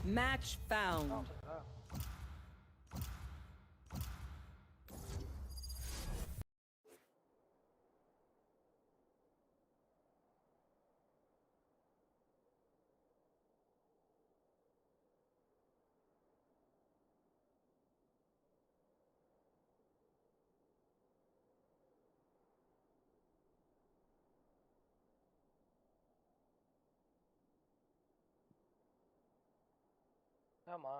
Match found. ஆமா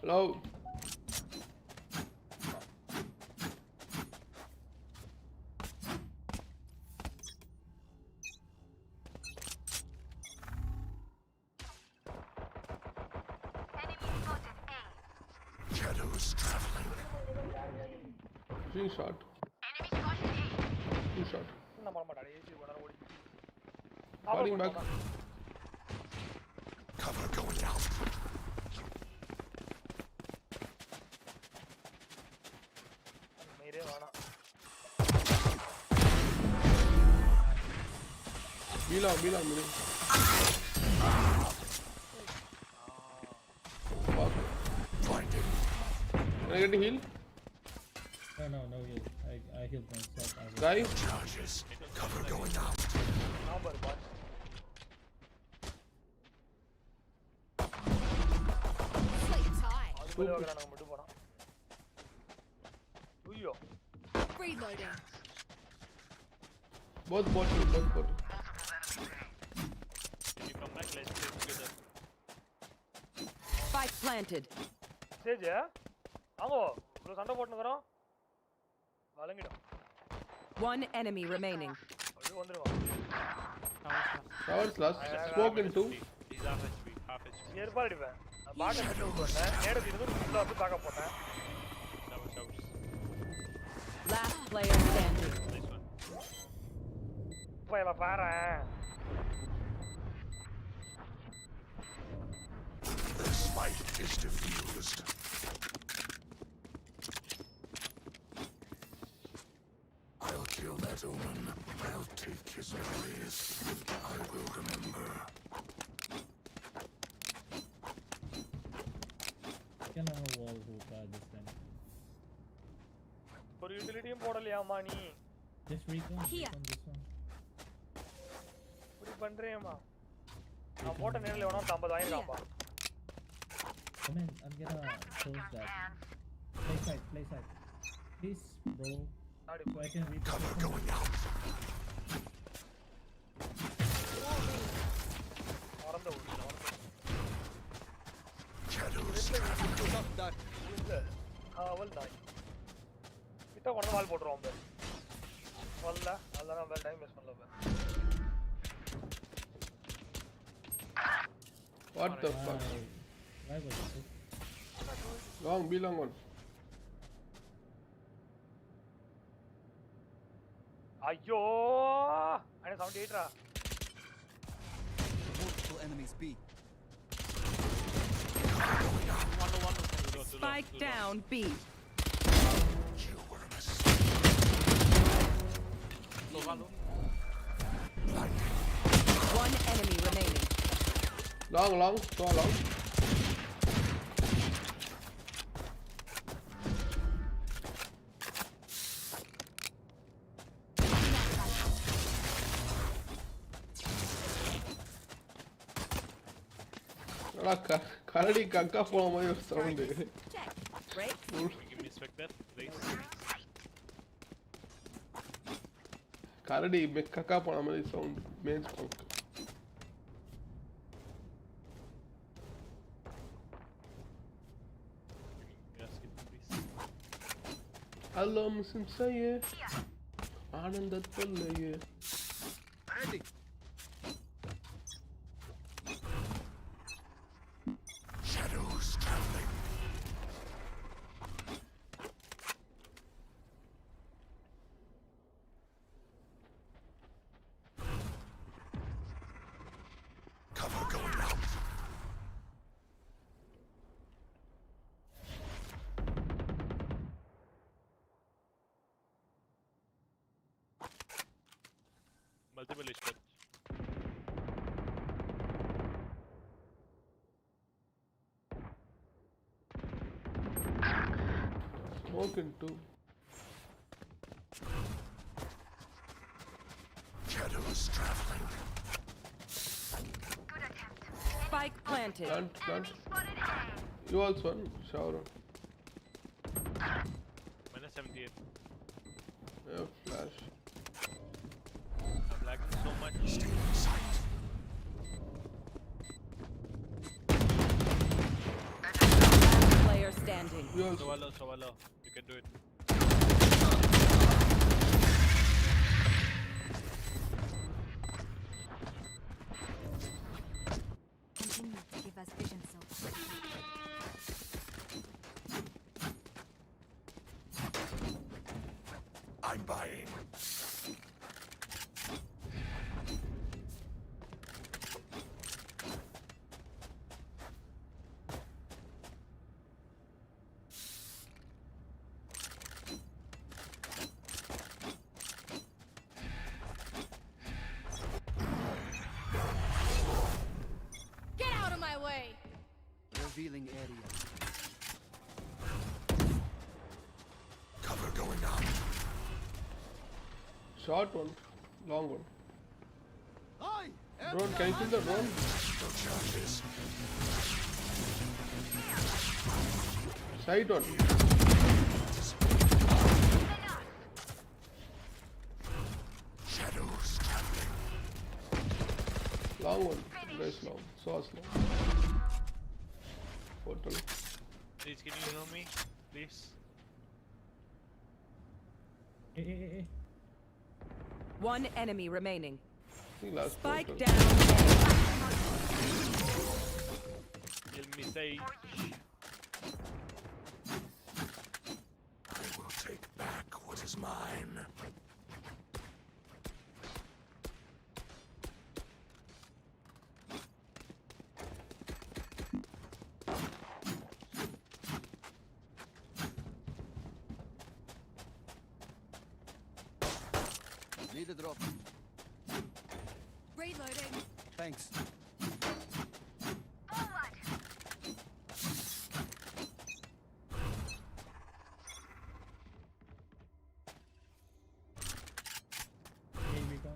Hello. Shadows traveling. Three shot. Two shot. என்ன பண்ண மாட்டாரு ஏசி கொண்டாட ஓடி Falling back. Cover going out. மேரே வேணாம் Bila. Fuck. Blinding. Can I get a heal? No heal. I healed myself. Guy? Charges. Cover going out. Number பாட் அது போய் வகறானங்க மட்டும் போறான் ஐயோ Reloading. Both bot. If you come back, let's play together. Spike planted. Sage ஆங்கோ இவ்ளோ சண்டை போட்டுக்கறோம் வலங்கிடும் One enemy remaining. ஐயோ வந்துருவா Towers last. Spoke in two. He's half HP, half HP. ஏர்பால் அடிப்பேன் பாட்ட கட்டி விட்டு வந்தேன் நேரா திருந்து உள்ள வந்து தாக்க போட்டேன் Showers. Last player standing. This one. போய் வா பாறேன் The smite is diffused. I'll kill that omen. I'll take his memories. I will remember. Can have a wall hook this time. ஒரு யூட்டிலிட்டியும் போடலையாமா நீ Just recon this one. இப்படி பண்றியேமா நான் போட்ட நேரில் எவனோ 50 வாங்கிருக்காப்பா Come in, I'm gonna close that. Play side. Please, bro. So I can reap. Cover going out. வால் போடுறோம் பே வல்ல அதெல்லாம் வேற டைம் வேஸ்ட் பண்ணல பே What the fuck? Nighbot. Long, be long one. ஐயோ அட 78 ரா Multiple enemies B. Spike down B. One enemy remaining. Long, so long. கரடி கக்கா போன மாதிரி ஒரு sound. Break. Give me spectre, please. கரடி கக்கா போன மாதிரி சவுண்ட் மேஜ் பங்க். Yes, please. Hello Muslim sayye. ஆனந்தத்தல்லையே. Ready. Shadows traveling. Cover going out. Multiple is good. Smoking too. Shadows traveling. Spike planted. Plant. You also one. Shower. Minus 78. Yeah, flash. I'm lagging so much. Still in sight. Player standing. You also. Sawalo. You can do it. Continue to give us vision so I'm buying. Get out of my way! Revealing area. Cover going out. Short one. Long one. Aye! Drone, can you kill the drone? No charges. Side one. Shadows traveling. Long one. Very slow. So slow. Portal. Please, can you heal me? Please. Eh. One enemy remaining. I think last Spike portal. down A. Kill me, Sage. I will take back what is mine. Need a drop. Reloading. Thanks. Here we go.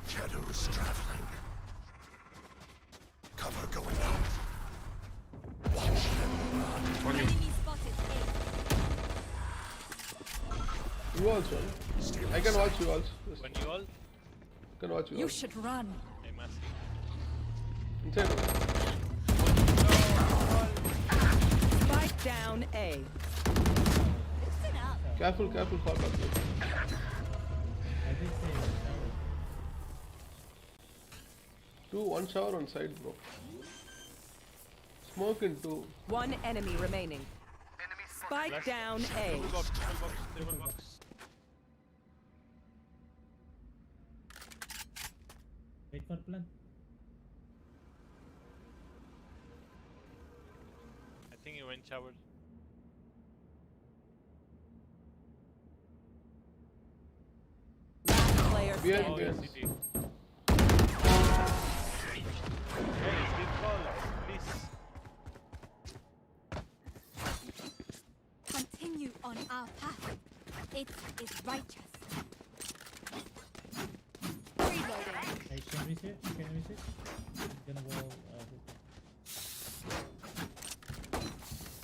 Shadows traveling. Cover going out. Watch them run. Enemy spotted A. You also. Still I can watch you also. Just When you all, can watch you You also. should run. I'm asking. Inside. Spike down A. Careful, careful, fall back. I did say shower. Two, one shower on side, bro. Smoke in two. One enemy remaining. Spike down A. Triple box, triple box. Wait for plan. I think he went shower. Last player Behind, Oh, standing. behind. city. Hey, big call, please. Continue on our path. It is righteous. Reloading. Hey, can we sit? Can we sit? I'm gonna go.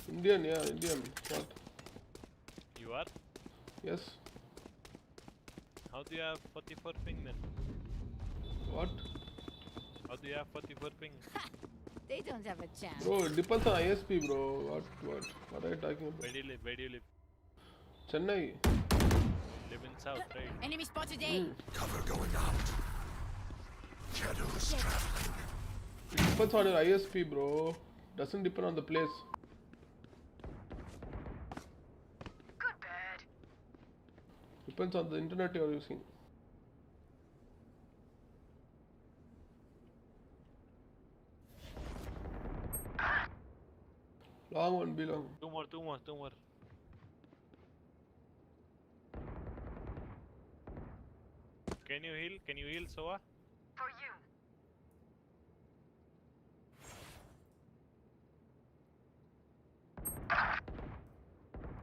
Indian, yeah, Indian. What? You are? Yes. How do you have 44 ping then? What? How do you have 44 ping? They don't have a chance. Bro, it depends on ISP, bro. What are you talking about? Where do you live? Where do you live? Chennai. Live in south, right? Enemy spotted A. Cover going out. Shadows traveling. It depends on your ISP, bro. Doesn't depend on the place. Depends on the internet you're using. Long one, be long. Two more. Can you heal? Can you heal, Soa?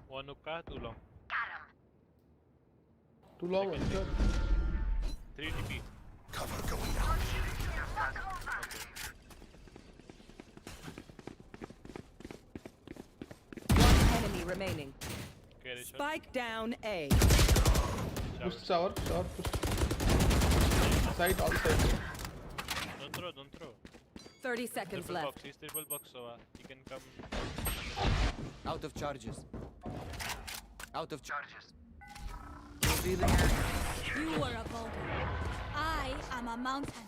One hookah, too long. Too long, one shot. 3 TP. Cover going out. One enemy remaining. Okay, Rishad. Spike down A. Push shower, push. Side, all side. Don't throw. 30 seconds Triple left. box, he's triple box, Soa. He can come. Out of charges. Out of charges. Revealing area. You are a boulder. I am a mountain.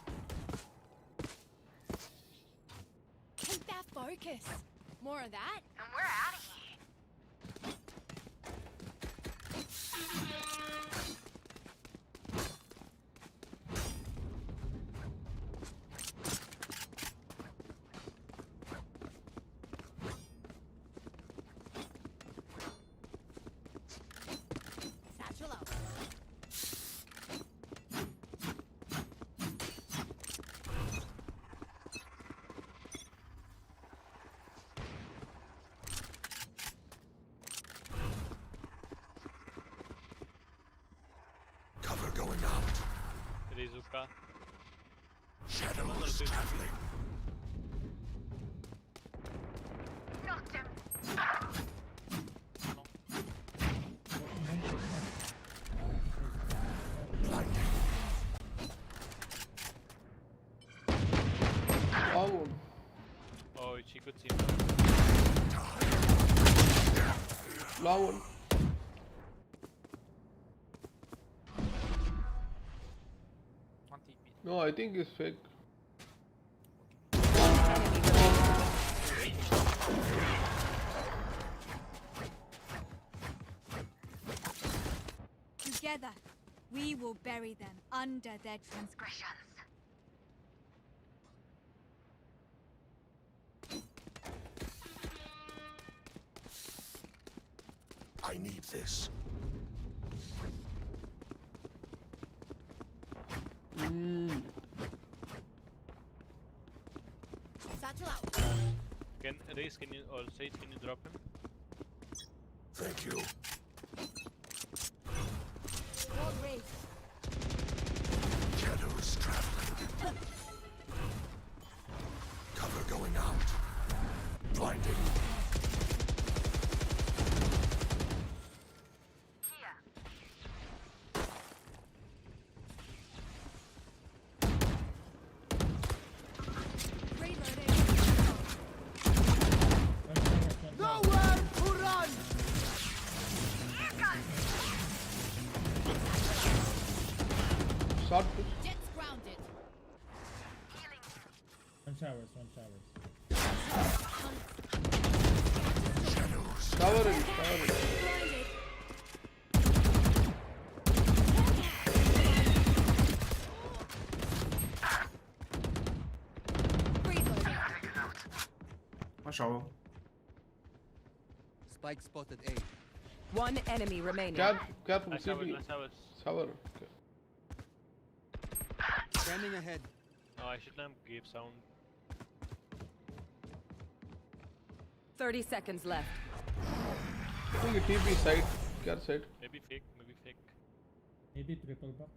Keep that focus. More of that, and we're out of here. Satchel out. Cover going out. There is hookah. Shadows traveling. Blinding. Long one. Oh, she could see. Long one. No, I think it's fake. Together, we will bury them under their transgressions. I need this. Satchel out. Can Race, can you, or Sage, can you drop him? Thank you. Wall raised. Shadows traveling. Cover going out. Blinding. Reloading. Nowhere to run! Short push. Jet's grounded. One showers, one showers. Tower in. Blinded. Reloading. One shower. Spike spotted A. One enemy remaining. Careful. Last CT. hours. Shower. Okay. Scanning ahead. Oh, I should have gave sound. 30 seconds left. I think it TP side. Care side. Maybe fake, maybe fake. Maybe triple box.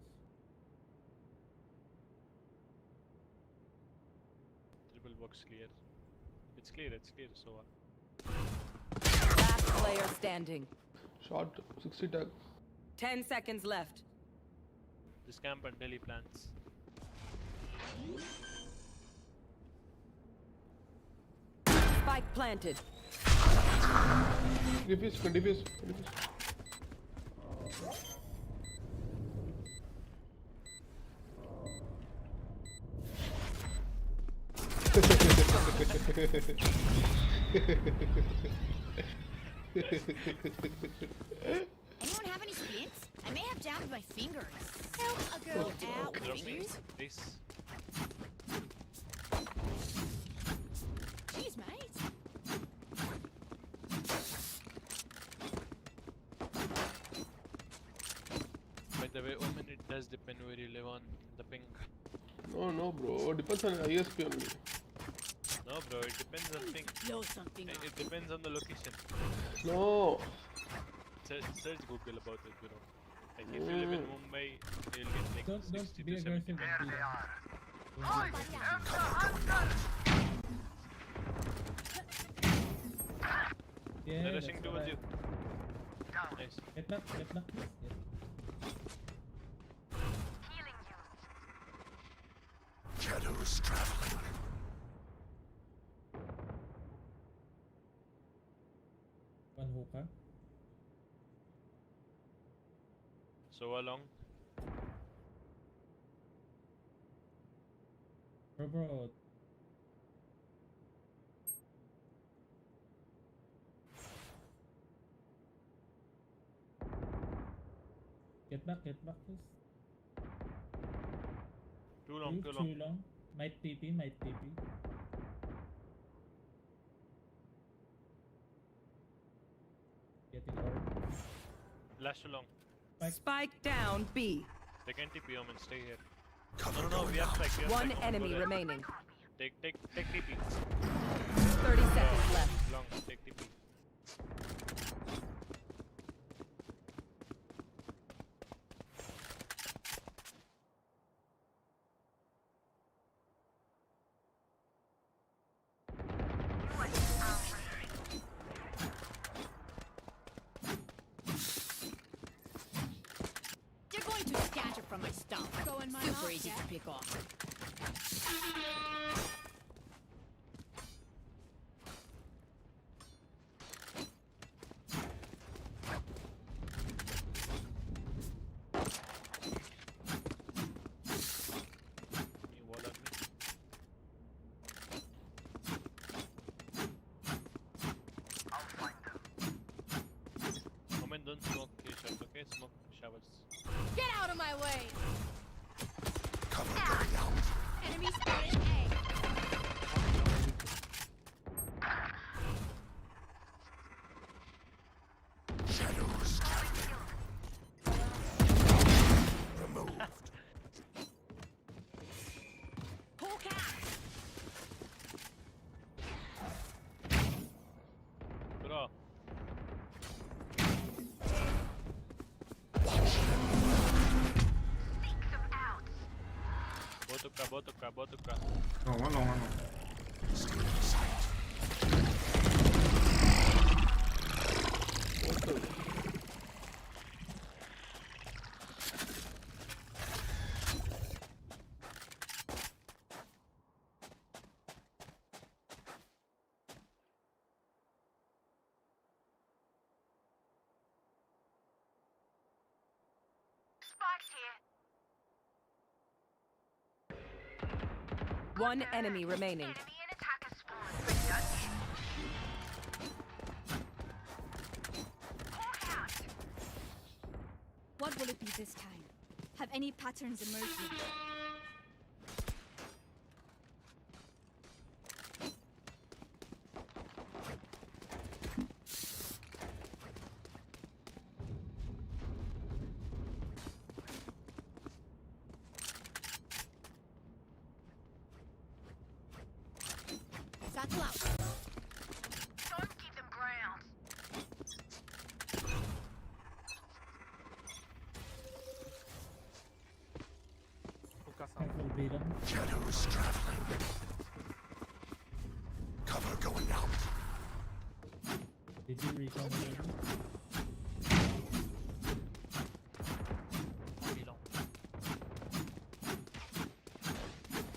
Triple box clear. It's clear, so Last player standing. Short 60 tag. 10 seconds left. this camp until he plants. Spike planted. Defuse. Anyone have any splints? I may have jammed my fingers. Help a girl out with Drop me, fingers. please. Jeez, mate. By the way, Omen, it does depend where you live on the ping. No, bro. Depends on ISP only. No, bro, it depends on ping. Blow something up. It depends on the location. No. Search Google about it, bro. Like if you live in Mumbai, you'll get like Don't 60 be to 70. aggressive. Don't be yeah, They're that's rushing what towards I- you. Nice. Get knocked, please. Yes. Shadows traveling. One hookah. So along. Bro. Get back, please. Too long. Too long. Might TP. Getting orb. Last too long. Spike down B. They can TP Omen, stay here. Cover No, going we have out. strike. We have One strike. enemy Go there. remaining. Take TP. 30 seconds left. Long, take TP. They're going to scatter from my stump. Super easy to pick off. You wall at me. Omen, don't smoke your shot, okay? Smoke showers. Get out of my way! Cover going out. Enemy spotted A. Shadows traveling. Removed. Hawk out! Bro. Botuka. No, one long. Still in sight. What the? One enemy remaining. What will it be this time? Have any patterns emerged yet? Satchel out. Don't keep them ground. Careful, beat him. Shadows traveling. Cover going out. Did you recon him?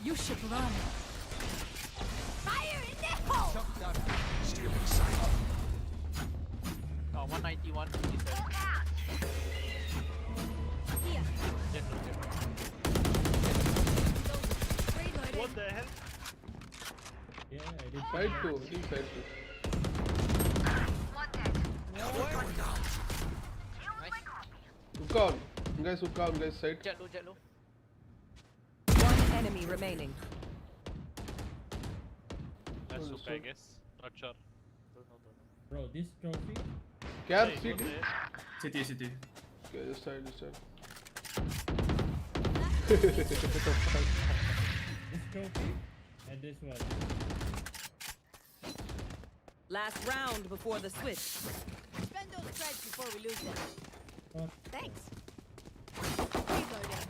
You should run. Fire in the hole! Stealing sight. 191. Here. What the hell? Yeah, I did. Side 2. I think side 2. Cover going out. Hook on. Guys, hook on. Guys, side. Jet low. One enemy remaining. That's okay, I guess. Not sure. Bro, this trophy, Cap Hey, city. what the- City. Okay, just side, just side. this trophy, and this one. Last round before the switch. Spend those creds before we lose them. Fuck. Thanks. Reloading.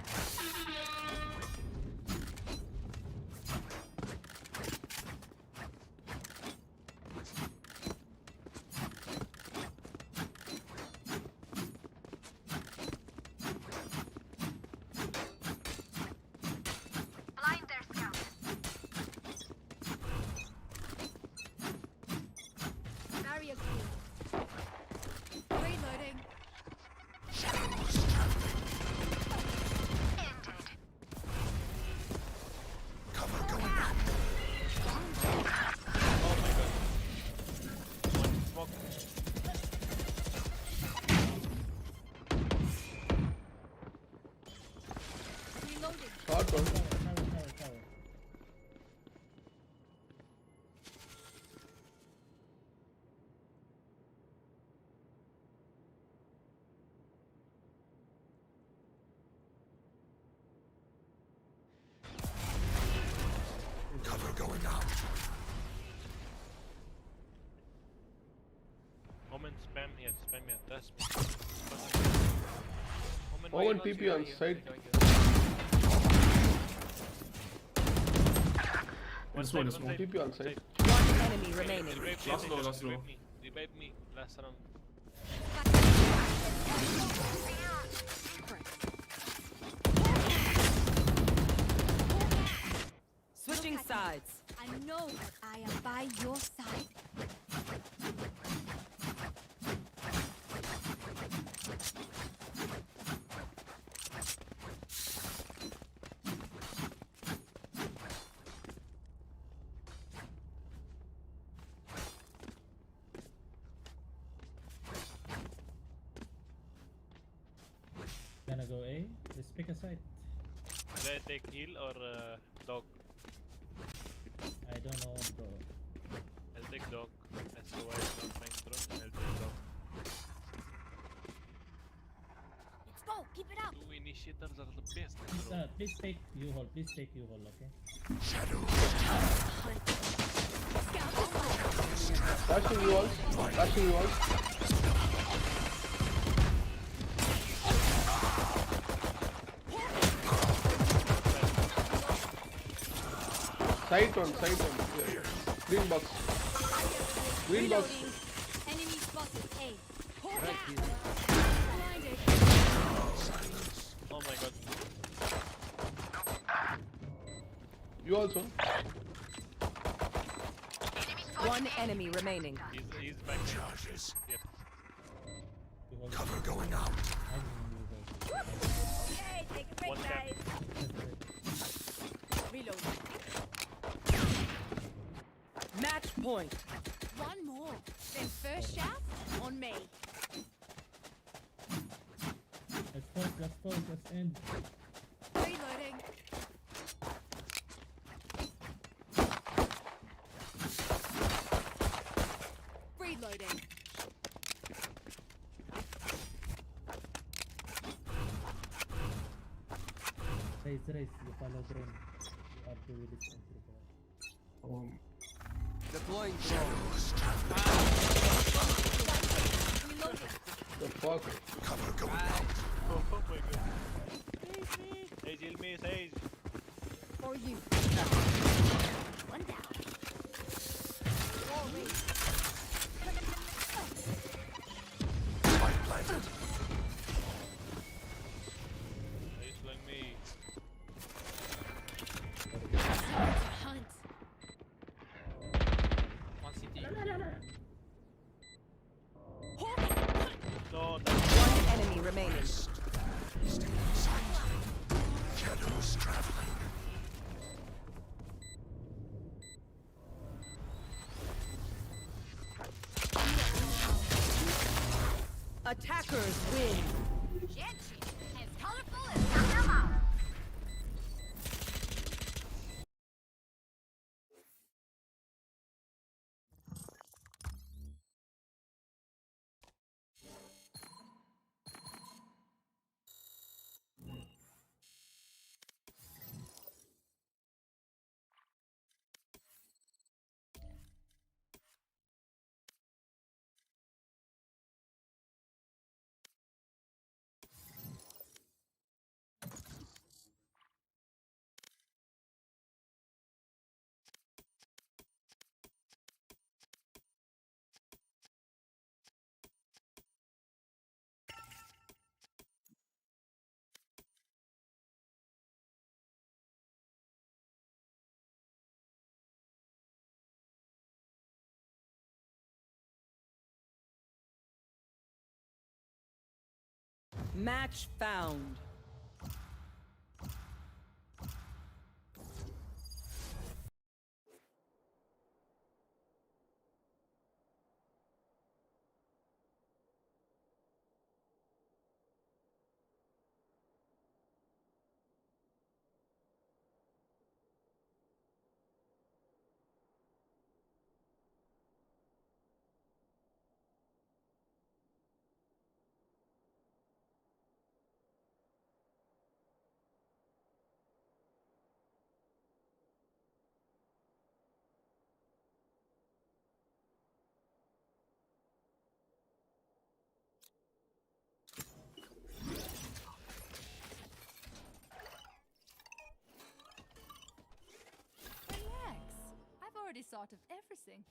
Blind their scout. Barrier clear. Reloading. Shadows traveling. Ended. Cover going out. Oh my god. One smoke. Reloading. Short one. Tower. Cover going out. Moment, spam here. That's me. Moment, Owen TP on side. This one is small. TP on side. One enemy remaining. Last low. Revive me. Last round. Switching sides. I know that I am by your side. Gonna go A. Let's pick a side. Should I take heal or dog? I don't know, bro. I'll take dog. That's why I don't mind drone. I'll take dog. Let's go. Keep it up. Two initiators are the best. Please, Bro. please take U-hole. Please take U-hole, okay? Flashing you all. Flashing you all. Side one. Yeah. Green box. Green box. Enemy spotted. A. Blinded. Oh my god. You also. One enemy remaining. He's back. Charges. Yep. U-hole. Cover going out. I didn't U-hole. Hey, take a break, One tap. guys. Reload. point. One more. Then first shot on me. Let's end. Reloading. Reloading. Race, you follow drone. You have to really sensitive for that. Deploying drone. Reloading. The fuck? Cover going Oh my god. Sage, heal me, Sage. For you. One down. Wall raised. Spike planted. He's playing me. Hunt. One city. No, One enemy remaining. Stay in sight. Shadows traveling. Attackers win. As colorful as Dynamo. Match found. Relax. I've already thought of everything.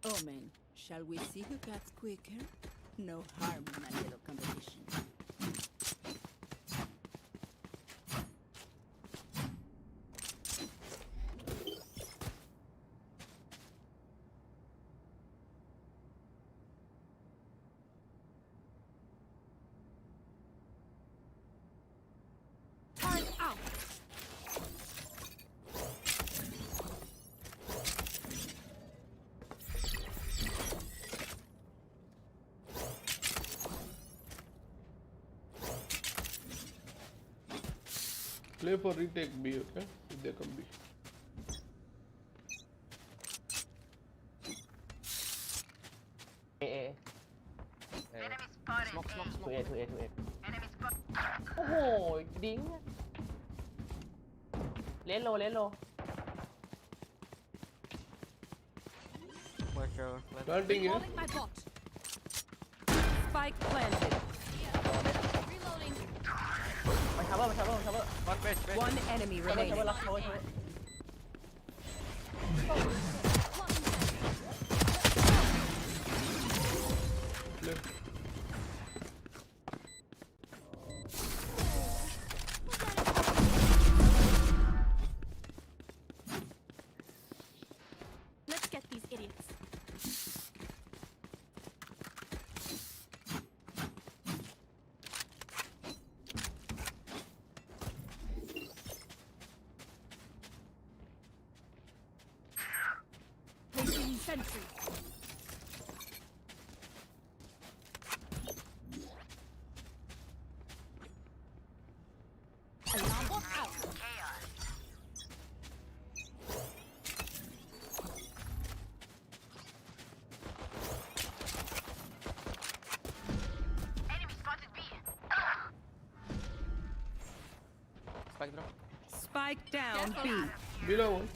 Omen, shall we see who cuts quicker? No harm in a little competition. Turn out. Play for retake B, okay? If they come B. Smoke, smoke, smoke. 2A 2A 2A โอ้โหดิ้งเลนโล Planting here. Calling my bot. Spike planted. Reloading. มันชาเวอร์ One page. One enemy ชาเวอ remaining. ร์ชาเวอร์ Left. Let's get these idiots. Placing sentry. Alarm bot out. Spike drop. Spike down B. Below one.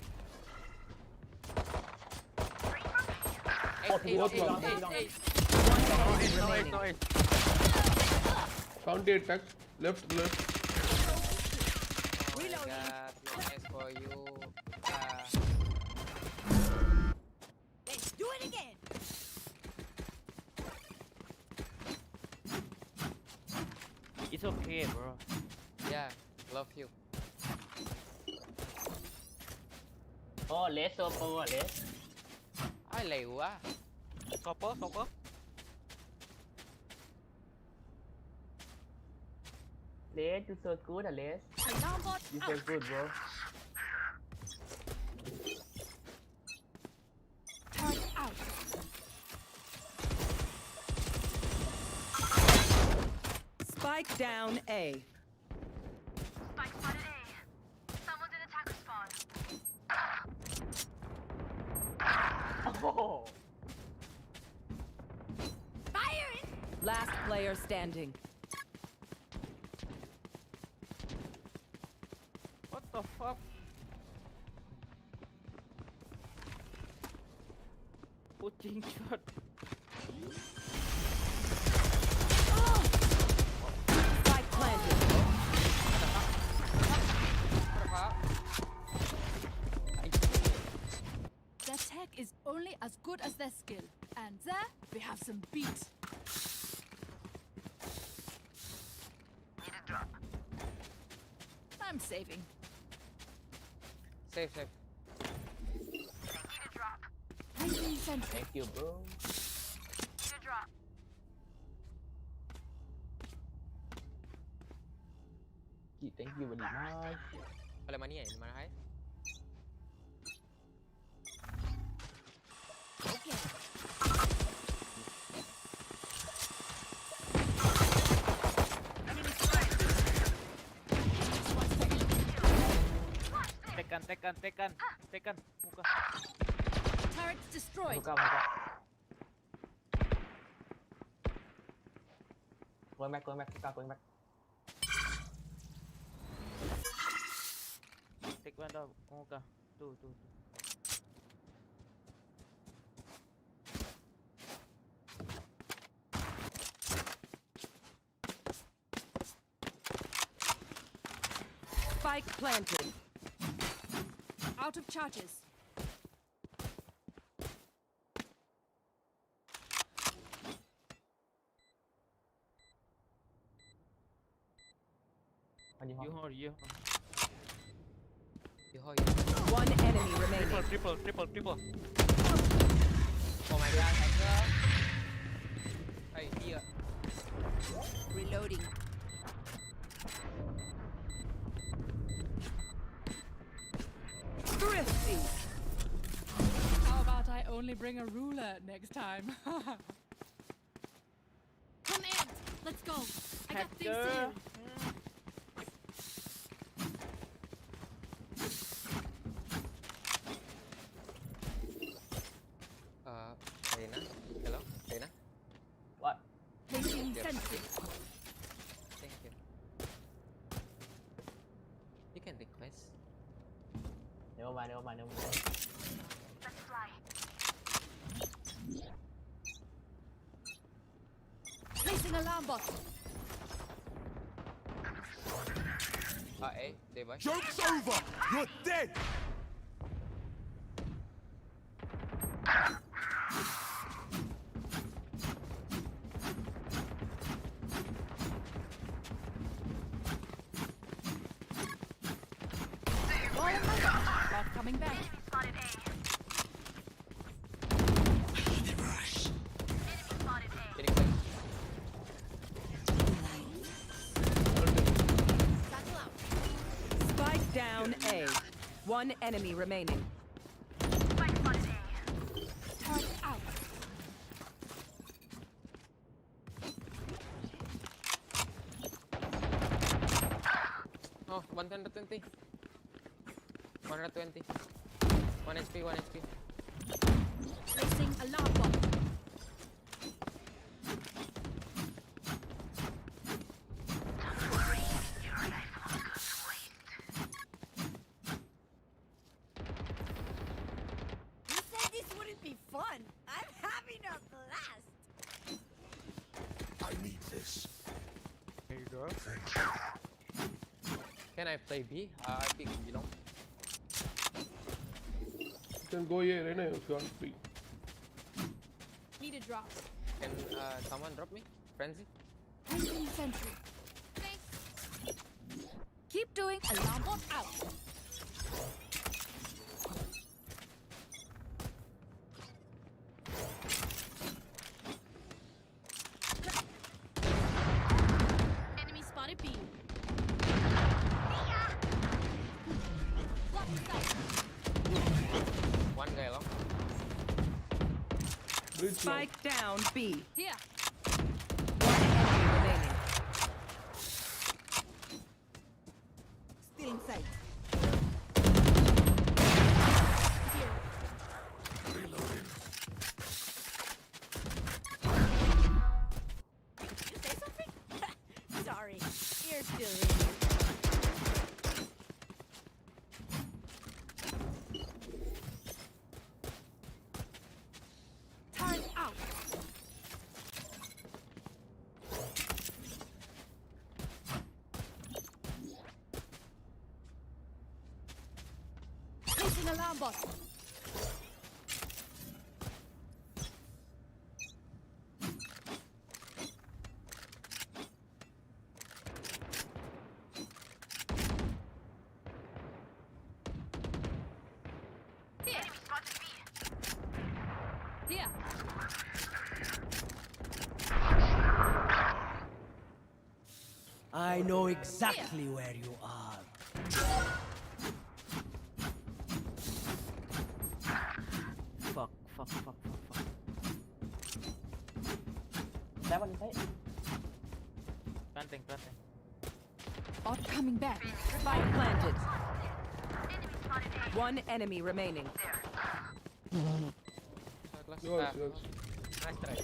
Both, both. Remaining. Counter attack. Left. Reloading. Nice for you. Let's do it again. It's okay bro Yeah, love you. โอ้เลสโซโปเลส Ai lầy quá. Copper.เลส you so good อะเลส Alarm bot you out. so good bro Turret out. Spike down A. Spike spotted A. Someone's in attacker spawn. โอ้โห Fire it. Last player standing. what the fuck pushing shot Spike planted. Their tech is only as good as their skill. And there, we have some beat. I'm saving. Safe. Placing sentry. thank you bro thank you very muchอะไรมาเนี่ยมาให้ Okay. tekan muka Turrets destroyed. muka going back muka going back take one down muka tuh Spike planted. Out of charges. you hold You hold. One enemy remaining. Triple. Oh my god, hacker. Hey, here. Reloading. Thrifty. How about I only bring a ruler next time? Come in. Let's go. I got things Hacker. here. Reina. Hello, Reina. what sentry. Thank you. You can request. Never mind. Placing alarm bot. They buy. Joke's over! You're dead! Bot coming back. Getting back. Satchel out. Spike down A. One enemy remaining. Turret out. Oh, 120. 120. 1 HP, 1 HP. Placing alarm bot. You said this wouldn't be fun. I'm having a blast. I need this. There you go. Thank you. Can I play B? I think you know. You can go here, Rene, if you want B. Need a drop. Can someone drop me? Frenzy? Placing sentry. Thanks. Keep doing alarm bot out. Enemy spotted B. Block this out. One guy long. Bridge long. Spike down B. Here. One enemy remaining. Still in sight. Here. Reloading. You say something? Sorry. Ear still ringing. Turret out. Placing alarm bot. Here. Here. I know exactly where you are. Fuck. That one inside. Planting. Bot coming back. Spike planted. One enemy remaining. Close. Yours. Nice try.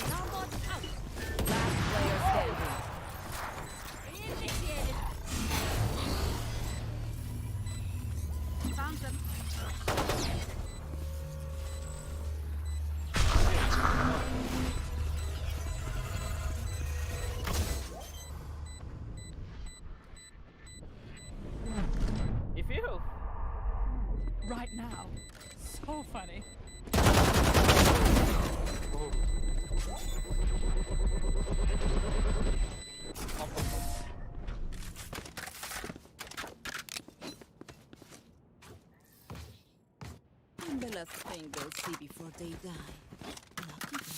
Alarm bot out. Last player standing. Initiated. Found them. If you. Right now. So funny. And the last thing they'll see before they die. Lucky them.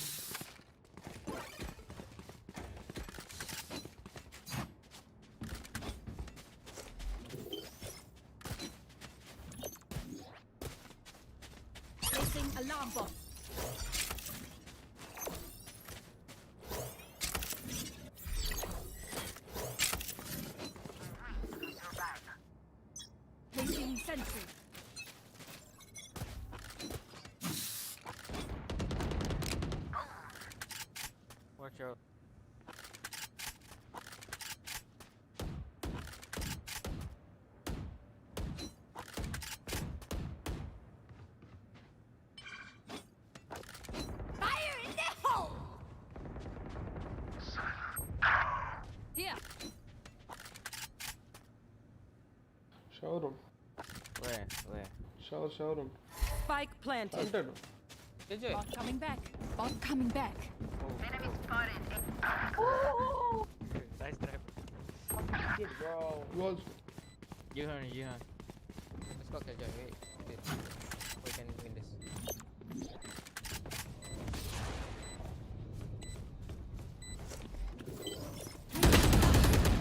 Placing alarm bot. Placing sentry. Sure. Fire in the hole! Here. Shower room. Where? Shower room. Spike planted. Hunted. Enjoy. Bot coming back. Bot coming back. Nice try. Shit, bro. You also. You heard. Let's go, Killjoy. Wait. We can win this.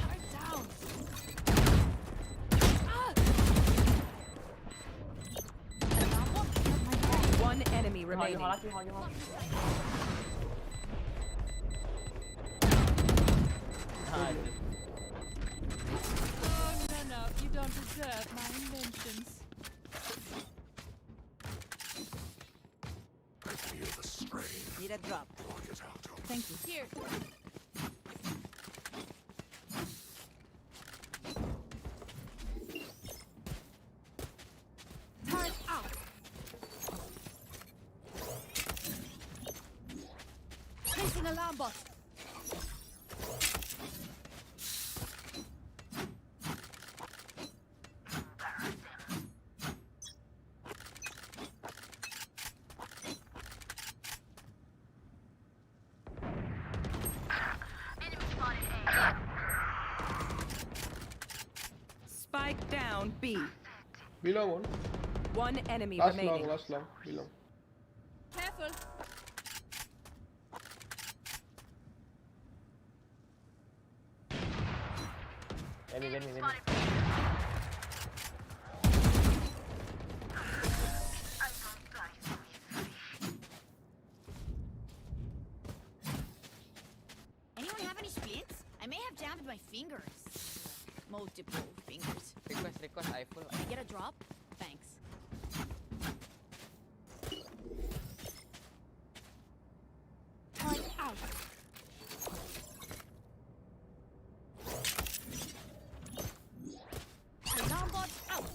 Turret down. Ah! Alarm bot at my back. One enemy remaining. Oh, no, you don't deserve my inventions. I feel the strain. Need a drop. Block it out. Thank you. Here. Turret out. Placing alarm bot. Spike down B. Below one. One enemy Last remaining. long. Below. Careful. Anyone have any splints? I may have jammed my fingers. Multiple fingers. Request iPhone. Can I get a drop? Thanks. Turret out. Alarm bot out.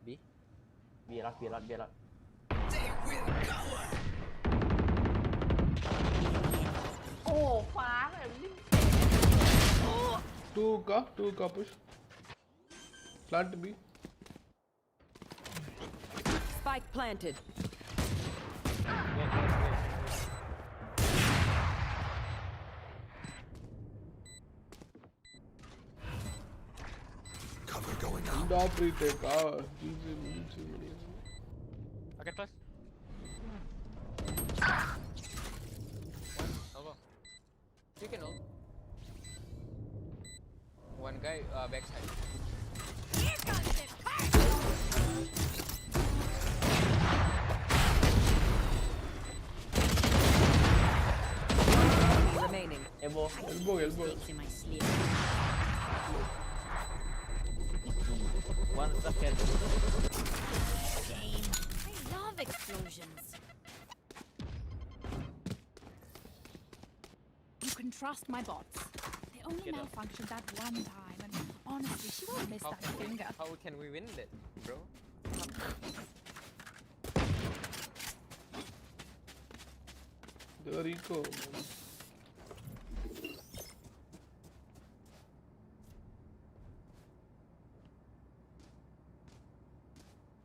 B. Two ka push. Plant B. Spike planted. Cover going out. Stop retake. GG. Okay, plus. Over. You can hold. One guy backside. Here comes the curse. Enemy remaining. Elbow. Snakes in my sleep. One second. Game. I love explosions. You can trust my bots. They only Get up. malfunctioned that one time, and honestly, she won't miss that finger. How can we win that, bro? There you go, man.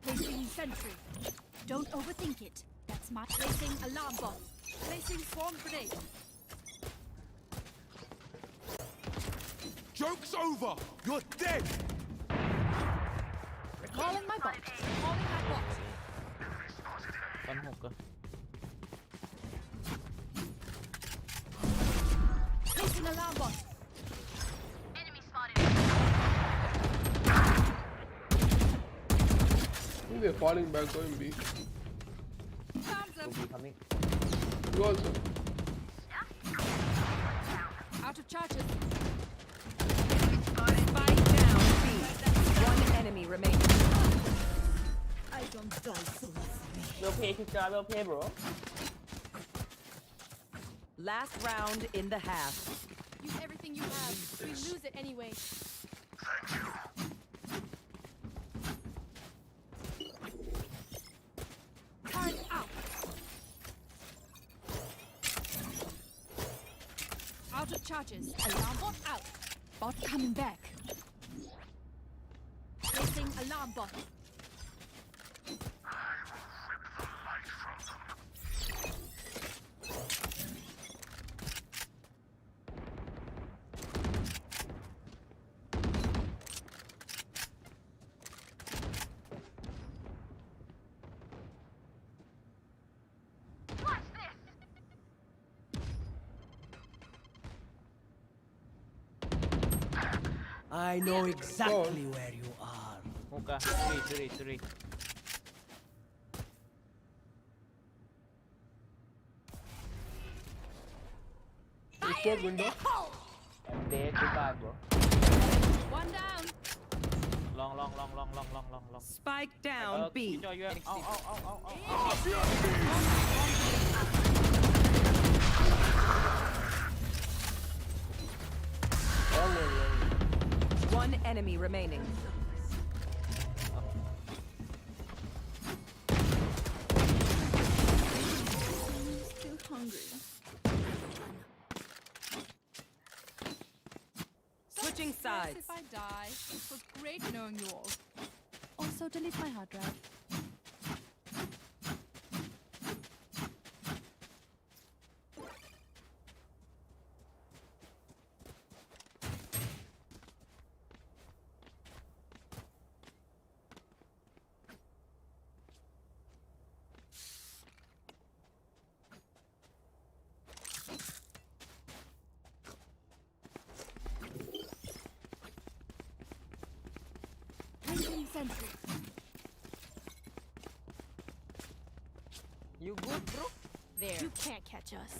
Placing sentry. Don't overthink it. That's my placing alarm bot. Placing swarm grenade. Joke's over! You're dead! Recalling my bot. Recalling my bot. One hook. Placing alarm bot. I think they're falling back going B. Found them. Coming. You also. Out of charges. We'll pay, Kika. We'll pay, bro. Last round in the half. Use everything you have. We lose it anyway. Turn out. Out of charges. Alarm bot out. Bot coming back. Placing alarm bot. I know exactly where you are. Muka. Three. Short window. I'm dead, Kika, bro. One down. Long. Spike down B. Enjoy you. Ow. One enemy remaining. Still hungry. Switching sides. If I die, it was great knowing you all. Also, delete my hard drive. Sentry. You good, bro? There. You can't catch us.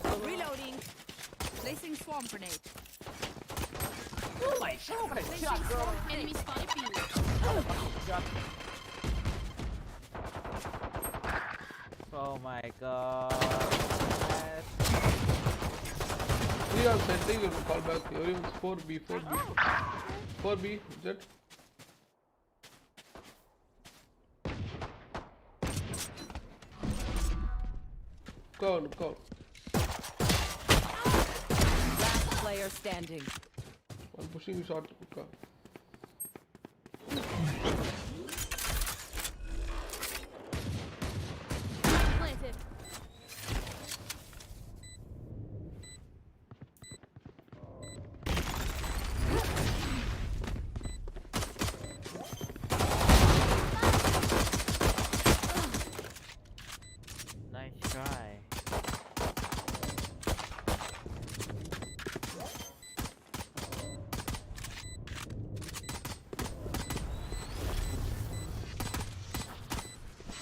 Low. Reloading. Placing swarm grenade. Oh my god, bro. Enemy spotted B. Oh my god. We are sending you call back. Everyone's 4B. 4B, Jet. Go. Last player standing. I'm pushing you short. Go. Planted. Nice try.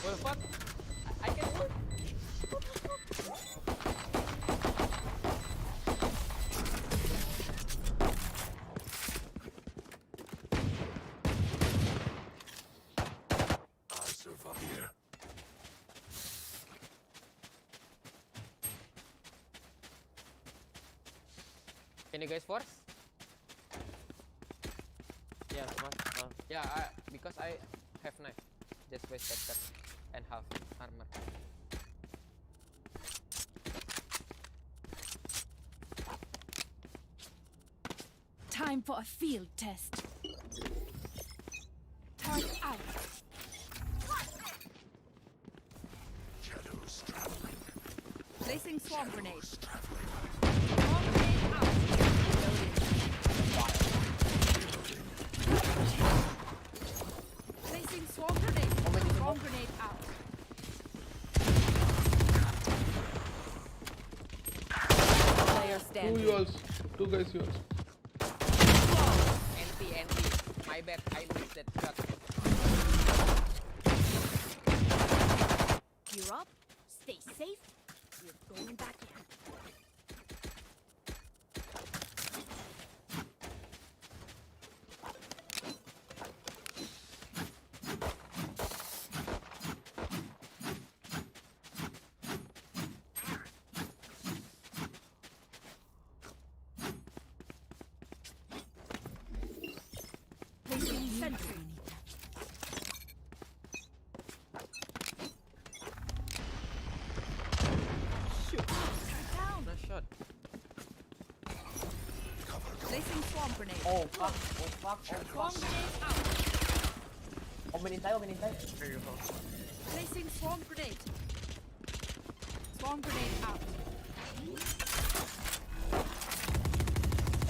What the fuck? I can work. I survive here. Can you guys force? Yeah, force. Yeah, because I have knife. Just waste that and half armor. Time for a field test. Target out. Shadows traveling. Placing swarm grenade. Traveling. Swarm grenade out. Placing swarm grenade. Swarm grenade out. Player standing. Two guys yours. NT. My bad. I missed that shot. You Gear up, stay safe. We're going back in. Placing sentry. Down. Nice shot. Placing swarm grenade. Oh fuck, oh fuck, oh Swarm fuck. grenade out. Open inside, open inside. There you go. Placing swarm grenade. Swarm grenade out.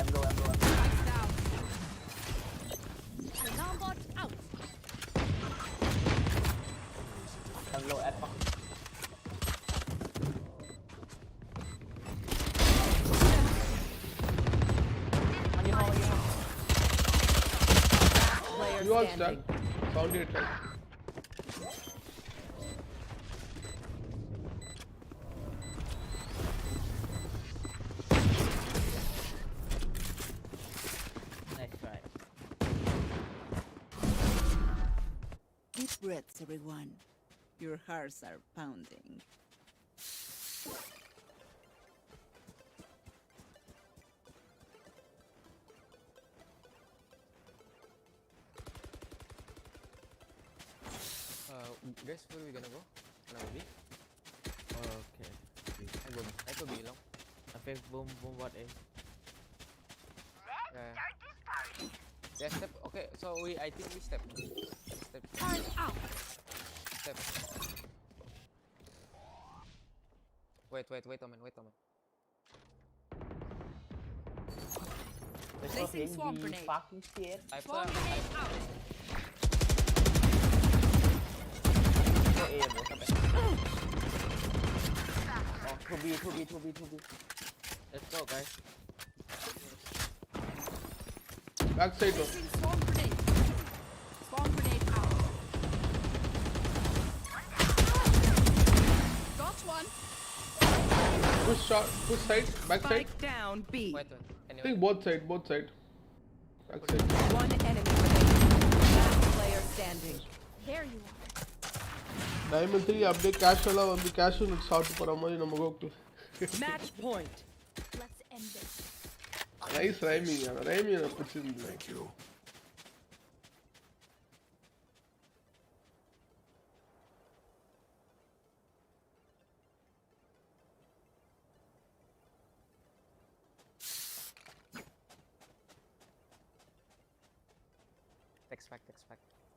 I'm low. Spike down. Alarm bot out. I'm low at fuck. Player You all stuck. standing. Found it right. Nice try. Deep breaths, everyone. Your hearts are pounding. Guys, where we gonna go? Now B? Okay. I go B long. I think boom what A. Yeah, step. Okay, so I think we step. Step. Turn out. Step. Wait a minute. Let's go Placing hit swarm the grenade. fucking shit. Swarm grenade out. Go A bro, sampai. Oh, 2B. Let's go, guys. Backside one. Placing swarm grenade. Swarm grenade out. Got one. Push shot. Push side. Backside. Spike down B. Wait. I Anyway. think both side. Backside. One enemy remaining. Last player standing. There you are. Diamond 3 அப்படியே கேஷுவலா வந்து casual nut சாப்பிட்டு போற மாதிரி நம்ம கோக்டு. Match point. Let's end this. Nice rhyming. அந்த rhyming எனக்கு பிடிச்சிருந்தது. Thank you. Text back.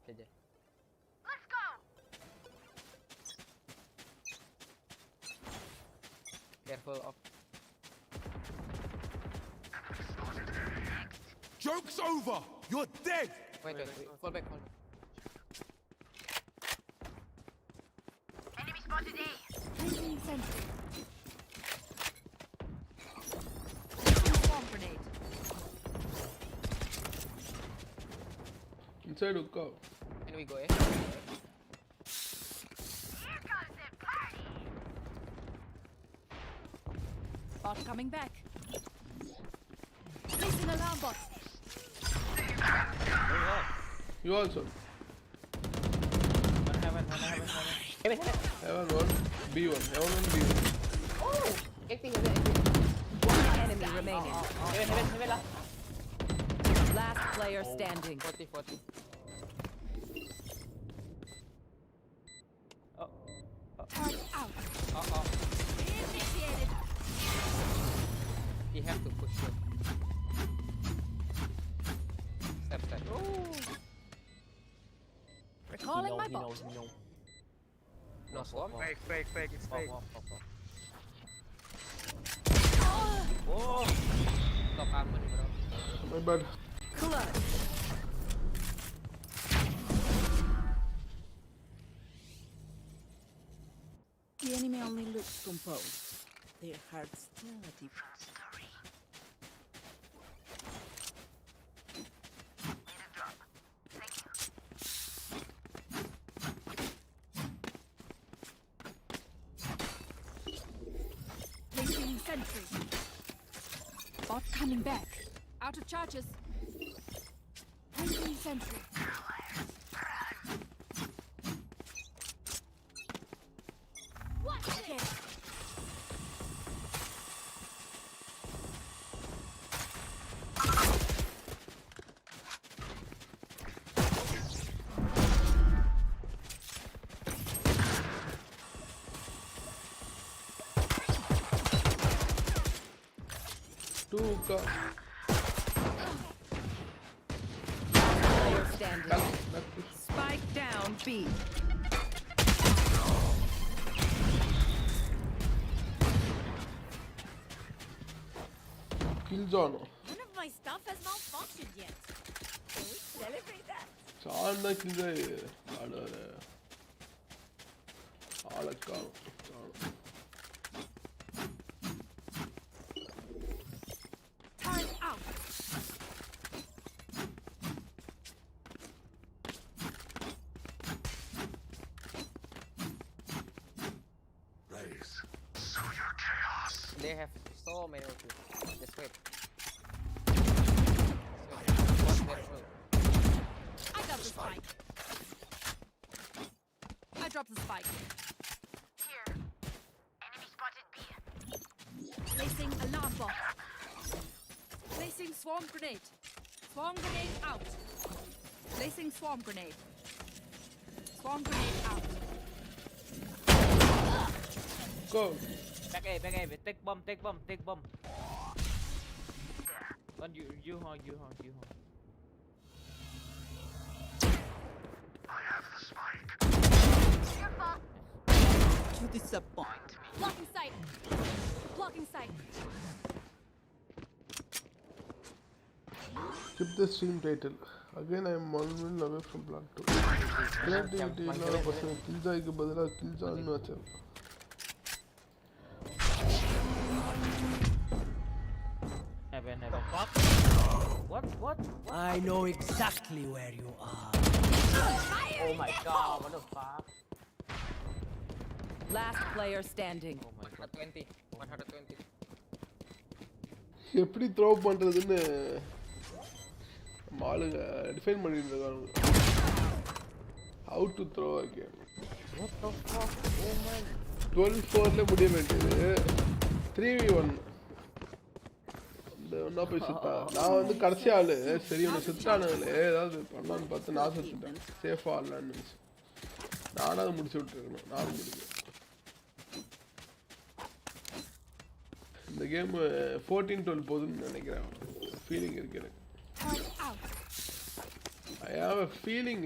JJ. Careful of. Joke's over! You're dead! Wait. Fall back. Placing sentry. Placing swarm grenade. Inside hookah. Can we go A? Bot coming back. Placing alarm bot. You also. Heaven. Heaven 1. B1. Heaven 1 B1. Oh, acting. One enemy remaining. Heaven lah. Last player standing. 40. Turn out. Initiated. He have to push you. Step. Recalling my He bot. knows. No swarm. Fake. It's fake. Off. Oh. Stop harmony, bro. My bad. Clutch. The enemy only looks composed. Their hearts tell a different story. sentry. Bot coming back. Out of charges. Placing sentry. What? Okay. Player standing. Spike down B. Killzone. None of my stuff has malfunctioned yet. Can we celebrate that? Santa Killjoy ஆடாத ஆளக்காணும் Time out. Raise. Sow your chaos. They have so many of you. Just wait. I got the spike. I dropped the spike. Here. Enemy spotted B. Placing alarm bot. Placing swarm grenade. Swarm grenade out. Placing swarm grenade. Swarm grenade out. Go. Back A. Take bomb. One you home. I have the spike. Your fault. To disappoint. Blocking sight. Blocking sight. Keep the stream title. Again, I am 1 win away from Black 2. Creativity இல்லாத பசங்க கில்ஜாய்க்கு பதிலா கில்ஜான்னு வச்சாங்க. Heaven. What? I know exactly where you are. Oh my god, what the fuck? Last player standing. Oh my god. 120. எப்படி throw பண்றதுன்னு நம்ம ஆளுங்க define பண்ணிட்டு இருக்காங்க. How to throw a game. What the fuck? Oh my. 12-4ல முடிய வேண்டியது 3v1. ஒன்னா போய் சுத்தா நான் வந்து கடைசி ஆளு சரி ஒன்று சுத்தானுங்களே ஏதாவது பண்ணலான்னு பார்த்து நான் சுத்துட்டேன் சேஃபா ஆடலான்னு நினச்சி நானும் அதை முடிச்சு விட்டுருக்கணும் நானும் முடியும் இந்த கேம் 14-12 போகுதுன்னு நினைக்கிறேன் ஃபீலிங் இருக்கு எனக்கு I have a feeling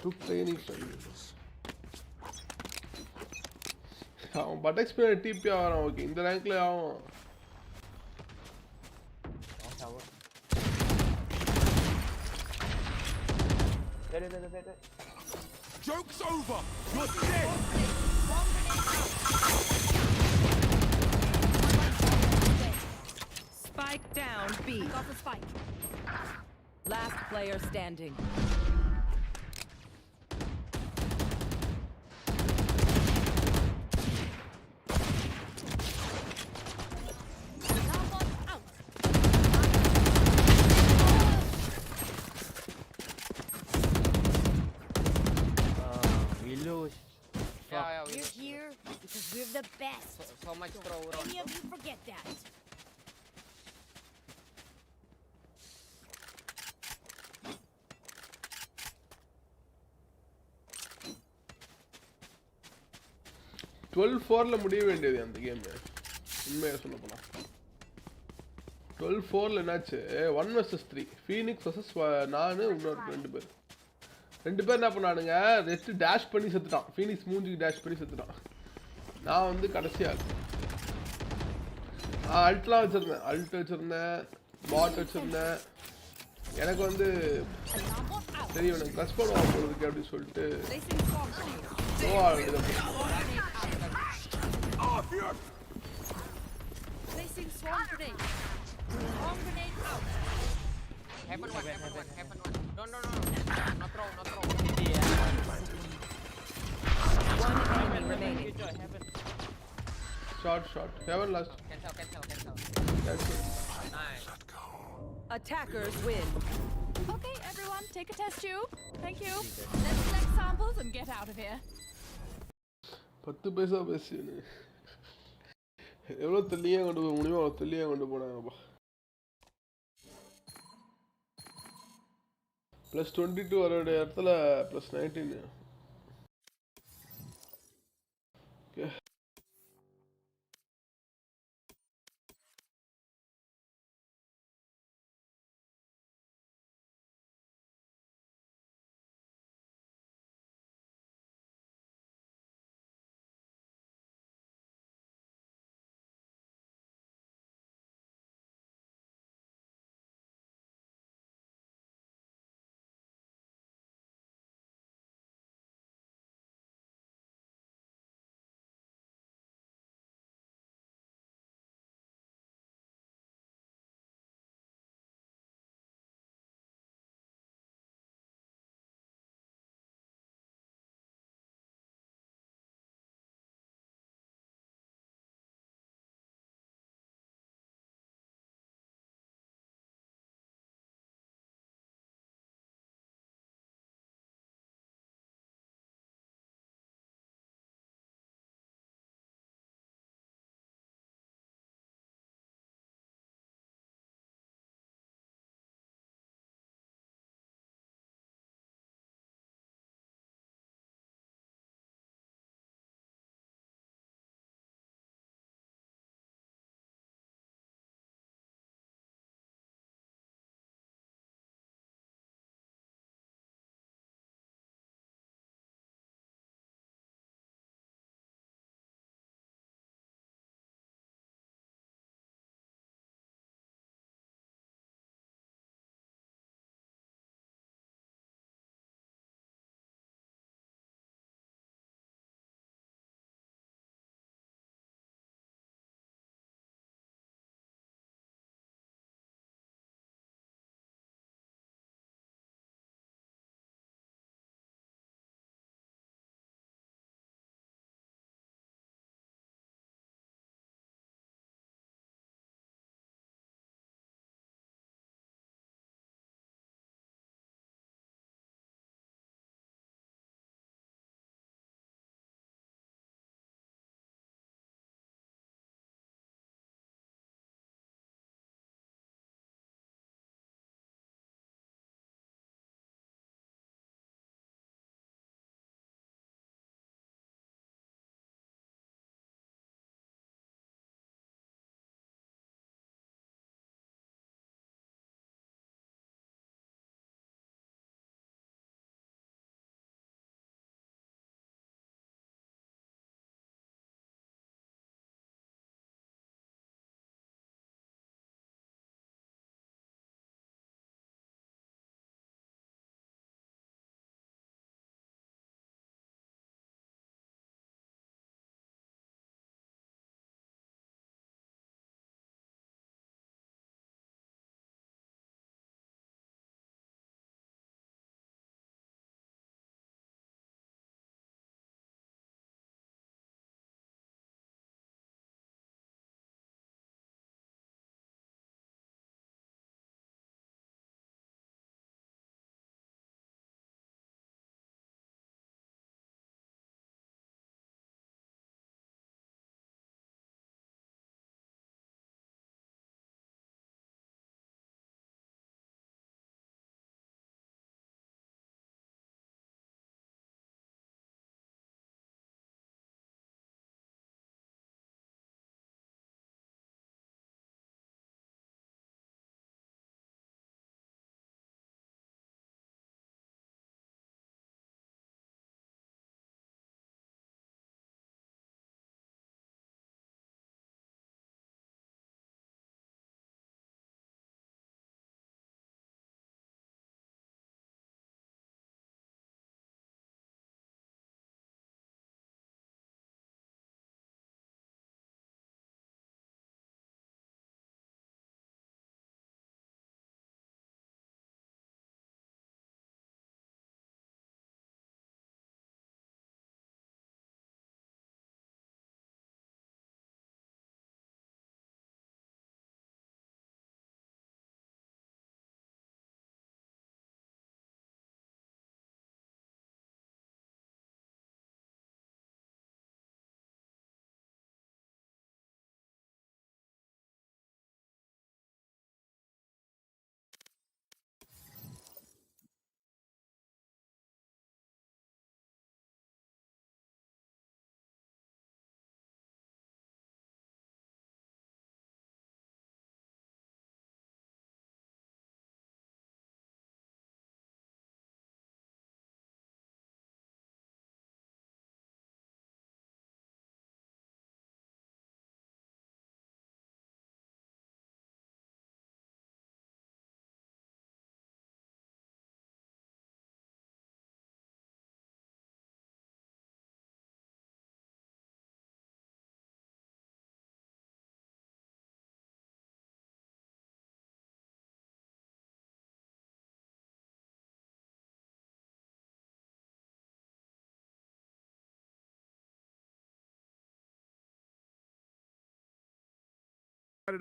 to training friends அவன் பட்டெக்ஸ் பிளேயர் டிபி ஆகிறான் ஓகே இந்த ரேங்க்ல ஆகும் Joke's over! You're dead! Spike down B. Got the spike. Last player standing. Yeah, We're here because we're the best. so much throw around. Any of you forget that. ல முடிய வேண்டியது அந்த game உண்மையா சொல்ல போனா 12-4ல என்னாச்சு 1 vs 3 ஃபீனிக்ஸ் vs நானு இன்னொரு ரெண்டு பேர் என்ன பண்ணானுங்க ரெஸ்ட் டேஷ் பண்ணி செத்துட்டான் ஃபீனிக்ஸ் மூஞ்சிக்கு டேஷ் பண்ணி செத்துட்டான் நான் வந்து கடைசியா அல்ட்லாம் வச்சிருந்தேன் பாட் வச்சிருந்தேன் எனக்கு வந்து சரி உனக்கு க்ளஸ் பண்ணுவாங்க போகிறதுக்கு அப்படின்னு சொல்லிட்டு Placing swarm grenade. Swarm grenade out. Heaven one. No. Not throw. One enemy remaining. Joy, heaven. Short. Heaven last. Cancel. That's it. Nice. Attackers win. Okay, everyone, take a test tube. Thank you. Let's collect samples and get out of here. 10 பைசா பேசி எவ்வளோ தெளியாக கொண்டு போக முடியுமோ அவ்வளோ தெளியாக கொண்டு போனாங்கப்பா. +22 வர வேண்டிய இடத்துல +19. Okay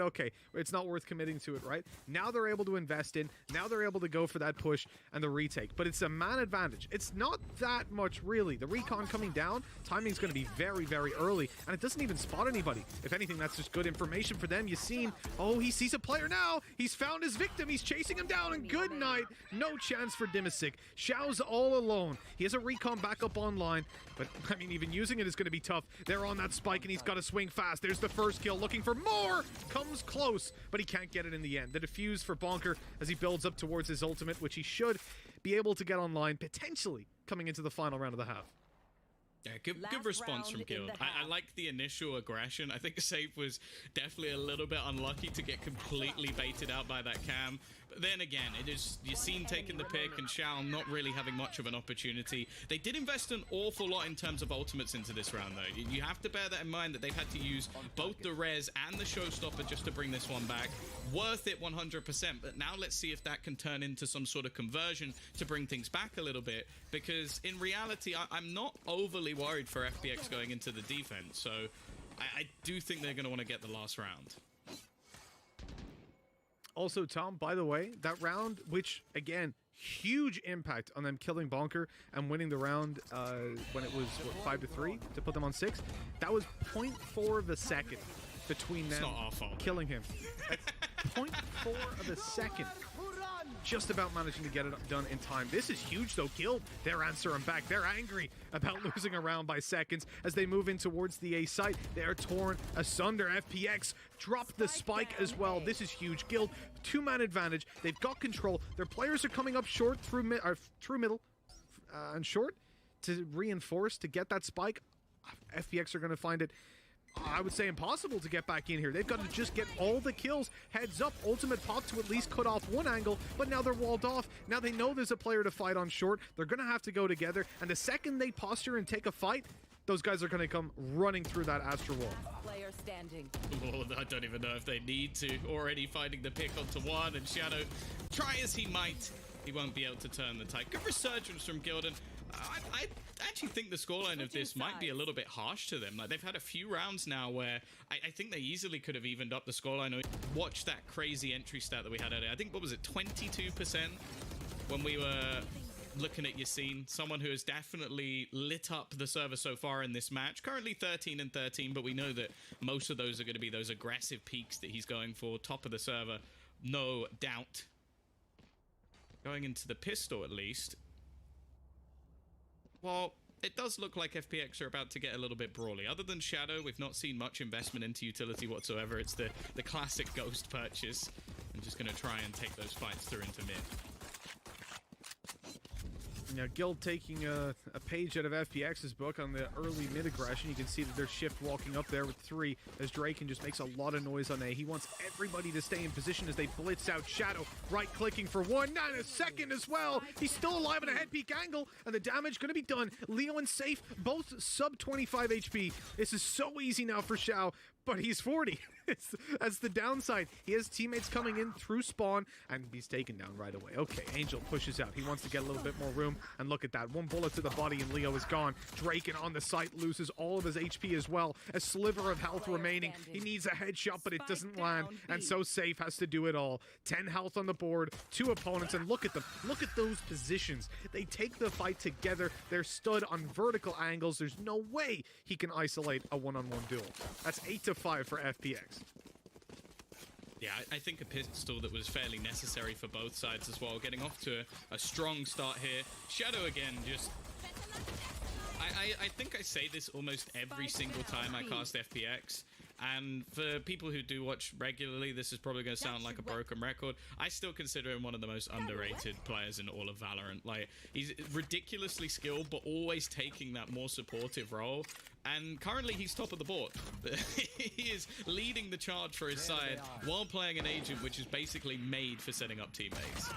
Okay, it's not worth committing to it, right? Now they're able to invest in, now they're able to go for that push and the retake, but it's a man advantage. It's not that much, really. The recon coming down, timing's going to be very, very early, and it doesn't even spot anybody. If anything, that's just good information for them. Yassine, oh, he sees a player now. He's found his victim. He's chasing him down, and good night. No chance for Dimisic. Xiao's all alone. He has a recon back up online, but, I mean, even using it is going to be tough. They're on that spike, and he's got to swing fast. There's the first kill, looking for more. Comes close, but he can't get it in the end. The defuse for Bonker as he builds up towards his ultimate, which he should be able to get online, potentially coming into the final round of the half. Yeah, good response from Guild. I like the initial aggression. I think Safe was definitely a little bit unlucky to get completely baited out by that cam. But then again, it is Yassine taking the pick and Xiao not really having much of an opportunity. They did invest an awful lot in terms of ultimates into this round, though. You have to bear that in mind that they've had to use both the res and the showstopper just to bring this one back. Worth it 100%, but now let's see if that can turn into some sort of conversion to bring things back a little bit, because in reality, I'm not overly worried for FPX going into the defense, so I do think they're going to want to get the last round. Also, Tom, by the way, that round, which, again, huge impact on them killing Bonker and winning the round when it was, what, 5-3 to put them on 6, that was 0.4 of a second between them killing him. That's 0.4 of a second. Just about managing to get it done in time. This is huge, though. Guild, they're answering back. They're angry about losing a round by seconds as they move in towards the A site. They're torn asunder. FPX dropped the spike as well. This is huge. Guild, two-man advantage. They've got control. Their players are coming up short through middle and short to reinforce to get that spike. FPX are going to find it, I would say, impossible to get back in here. They've got to just get all the kills. Heads up, ultimate pop to at least cut off one angle, but now they're walled off. Now they know there's a player to fight on short. They're going to have to go together, and the second they posture and take a fight, those guys are going to come running through that Astra wall. Player standing. Oh, I don't even know if they need to. Already finding the pick onto one, and Shadow, try as he might, he won't be able to turn the tide. Good resurgence from Gildan. I actually think the scoreline of this might be a little bit harsh to them. Like, they've had a few rounds now where I think they easily could have evened up the scoreline. Watch that crazy entry stat that we had earlier. I think, what was it, 22% when we were looking at Yassine, someone who has definitely lit up the server so far in this match. Currently 13 and 13, but we know that most of those are going to be those aggressive peaks that he's going for. Top of the server, no doubt. Going into the pistol, at least. Well, it does look like FPX are about to get a little bit brawly. Other than Shadow, we've not seen much investment into utility whatsoever. It's the classic Ghost purchase. I'm just going to try and take those fights through into mid. Now, Guild taking a page out of FPX's book on the early mid aggression. You can see that they're shift walking up there with 3 as Draken just makes a lot of noise on A. He wants everybody to stay in position as they blitz out Shadow. Right clicking for 1, and a second as well. He's still alive at a head peak angle, and the damage going to be done. Leo and Safe, both sub 25 HP. This is so easy now for Xiao, but he's 40. That's the downside. He has teammates coming in through spawn, and he's taken down right away. Okay, Angel pushes out. He wants to get a little bit more room, and look at that. 1 bullet to the body, and Leo is gone. Draken on the site loses all of his HP as well. A sliver of health remaining. He needs a headshot, but it doesn't land, and so Safe has to do it all. 10 health on the board, 2 opponents, and look at them. Look at those positions. They take the fight together. They're stood on vertical angles. There's no way he can isolate a one-on-one duel. That's 8-5 for FPX. Yeah, I think a pistol that was fairly necessary for both sides as well. Getting off to a strong start here. Shadow again, just... I think I say this almost every single time I cast FPX. And for people who do watch regularly, this is probably going to sound like a broken record. I still consider him one of the most underrated players in all of Valorant. Like, he's ridiculously skilled, but always taking that more supportive role. And currently, he's top of the board. He is leading the charge for his side while playing an agent which is basically made for setting up teammates.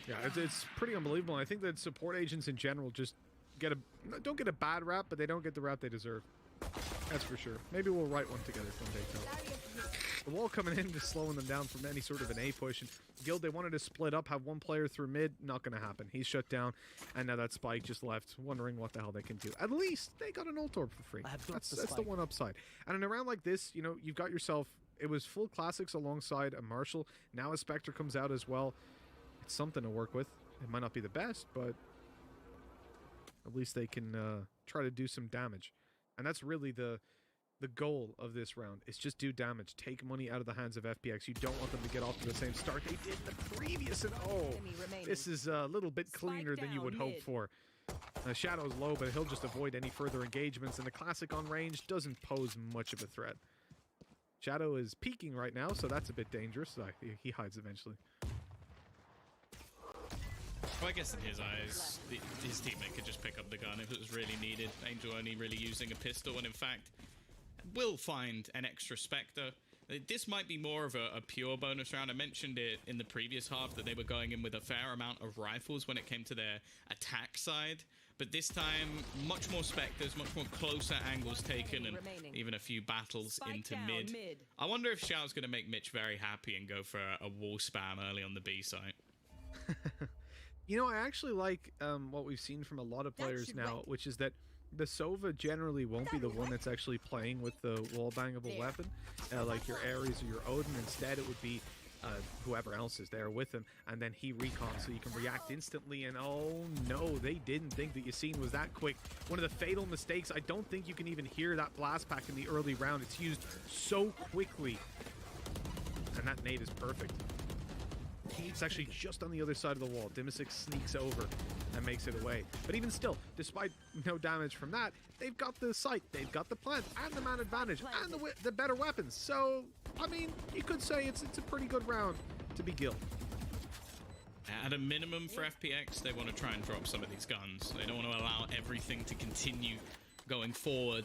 Yeah, it's pretty unbelievable. I think that support agents in general just don't get a bad rap, but they don't get the rap they deserve. That's for sure. Maybe we'll write one together someday, Tom. The wall coming in, just slowing them down from any sort of an A push. And Guild, they wanted to split up, have one player through mid. Not going to happen. He's shut down, and now that Spike just left, wondering what the hell they can do. At least they got an ult orb for free. That's the one upside. And in a round like this, you know, you've got yourself It was full classics alongside a Marshall. Now a Spectre comes out as well. It's something to work with. It might not be the best, but at least they can try to do some damage. And that's really the goal of this round, is just do damage. Take money out of the hands of FPX. You don't want them to get off to the same start they did in the previous, and this is a little bit cleaner than you would hope for. Shadow's low, but he'll just avoid any further engagements, and the classic on range doesn't pose much of a threat. Shadow is peeking right now, so that's a bit dangerous. He hides eventually. Well, I guess in his eyes, his teammate could just pick up the gun if it was really needed. Angel only really using a pistol, and in fact, will find an extra Spectre. This might be more of a pure bonus round. I mentioned it in the previous half that they were going in with a fair amount of rifles when it came to their attack side. But this time, much more Spectres, much more closer angles taken, and even a few battles into mid. I wonder if Xiao's going to make Mitch very happy and go for a wall spam early on the B side. You know, I actually like what we've seen from a lot of players now, which is that the Sova generally won't be the one that's actually playing with the wall-bangable weapon, like your Ares or your Odin. Instead, it would be whoever else is there with him, and then he recons so you can react instantly. And oh no, they didn't think that Yassine was that quick. One of the fatal mistakes. I don't think you can even hear that blast pack in the early round. It's used so quickly, and that nade is perfect. It's actually just on the other side of the wall. Dimasic sneaks over and makes it away. But even still, despite no damage from that, they've got the sight, they've got the plant, and the man advantage, and the better weapons. So, I mean, you could say it's a pretty good round to be Guild. At a minimum for FPX, they want to try and drop some of these guns. They don't want to allow everything to continue going forward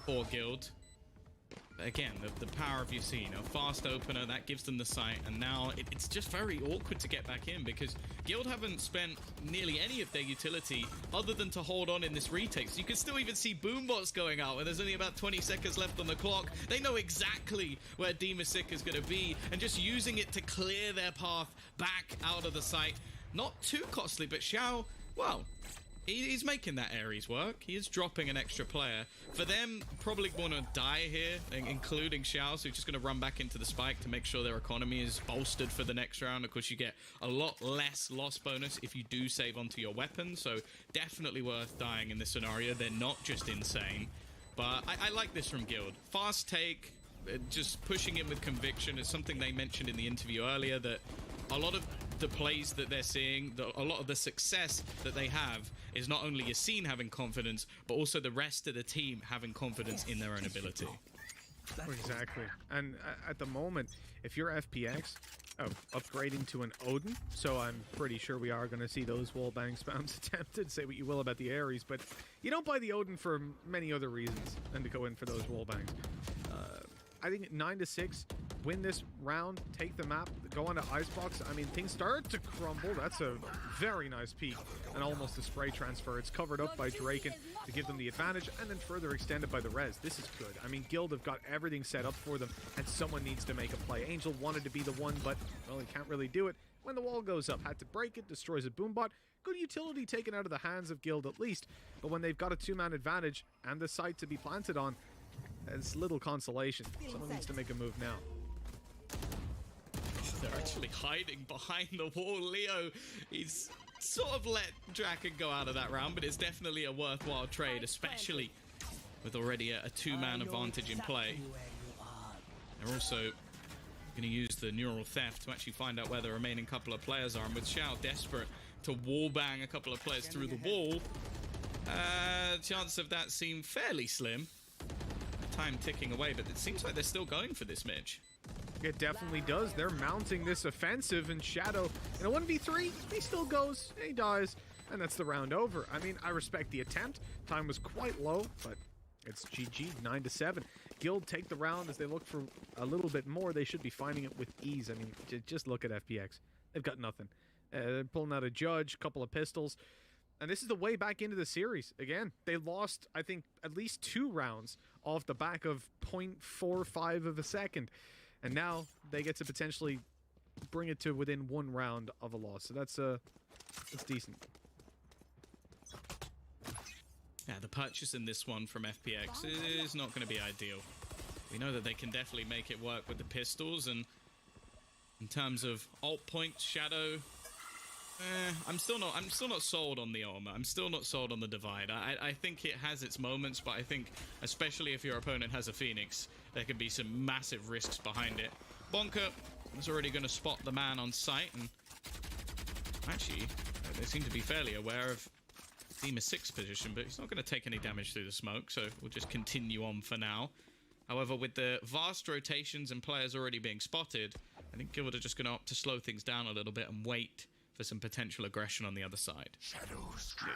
for Guild. Again, the power of Yassine, a fast opener, that gives them the sight, and now it's just very awkward to get back in because Guild haven't spent nearly any of their utility other than to hold on in this retake. So you can still even see boombots going out when there's only about 20 seconds left on the clock. They know exactly where Dimasic is going to be, and just using it to clear their path back out of the site. Not too costly, but Xiao, well, he's making that Ares work. He is dropping an extra player. For them, probably want to die here, including Xiao, so he's just going to run back into the spike to make sure their economy is bolstered for the next round. Of course, you get a lot less loss bonus if you do save onto your weapon, so definitely worth dying in this scenario. They're not just insane, but I like this from Guild. Fast take, just pushing in with conviction is something they mentioned in the interview earlier, that a lot of the plays that they're seeing, a lot of the success that they have is not only Yassine having confidence, but also the rest of the team having confidence in their own ability. Exactly. And at the moment, if you're FPX, upgrading to an Odin, so I'm pretty sure we are going to see those wallbang spams attempted. Say what you will about the Ares, but you don't buy the Odin for many other reasons than to go in for those wallbangs. I think 9-6, win this round, take the map, go on to Icebox. I mean, things start to crumble. That's a very nice peek and almost a spray transfer. It's covered up by Draken to give them the advantage and then further extended by the res. This is good. I mean, Guild have got everything set up for them, and someone needs to make a play. Angel wanted to be the one, but, well, he can't really do it. When the wall goes up, had to break it, destroys a boombot. Good utility taken out of the hands of Guild at least, but when they've got a two-man advantage and the site to be planted on, it's little consolation. Someone needs to make a move now. They're actually hiding behind the wall. Leo, he's sort of let Draken go out of that round, but it's definitely a worthwhile trade, especially with already a two-man advantage in play. They're also going to use the neural theft to actually find out where the remaining couple of players are, and with Xiao desperate to wallbang a couple of players through the wall, chance of that seem fairly slim. Time ticking away, but it seems like they're still going for this, Mitch. It definitely does. They're mounting this offensive, and Shadow in a 1v3, he still goes, he dies, and that's the round over. I mean, I respect the attempt. Time was quite low, but it's GG, 9-7. Guild take the round as they look for a little bit more. They should be finding it with ease. I mean, just look at FPX. They've got nothing. They're pulling out a Judge, couple of pistols. And this is the way back into the series. Again, they lost, I think, at least 2 rounds off the back of 0.45 of a second. And now they get to potentially bring it to within 1 round of a loss. So that's decent. Yeah, the purchase in this one from FPX is not going to be ideal. we know that they can definitely make it work with the pistols. And in terms of ult points, Shadow, I'm still not sold on the armor. I'm still not sold on the divide. I think it has its moments, but I think especially if your opponent has a Phoenix, there could be some massive risks behind it. Bonker is already going to spot the man on sight, and actually they seem to be fairly aware of Demon's 6 position, but he's not going to take any damage through the smoke, so we'll just continue on for now. However, with the vast rotations and players already being spotted, I think Guild are just going to opt to slow things down a little bit and wait for some potential aggression on the other side.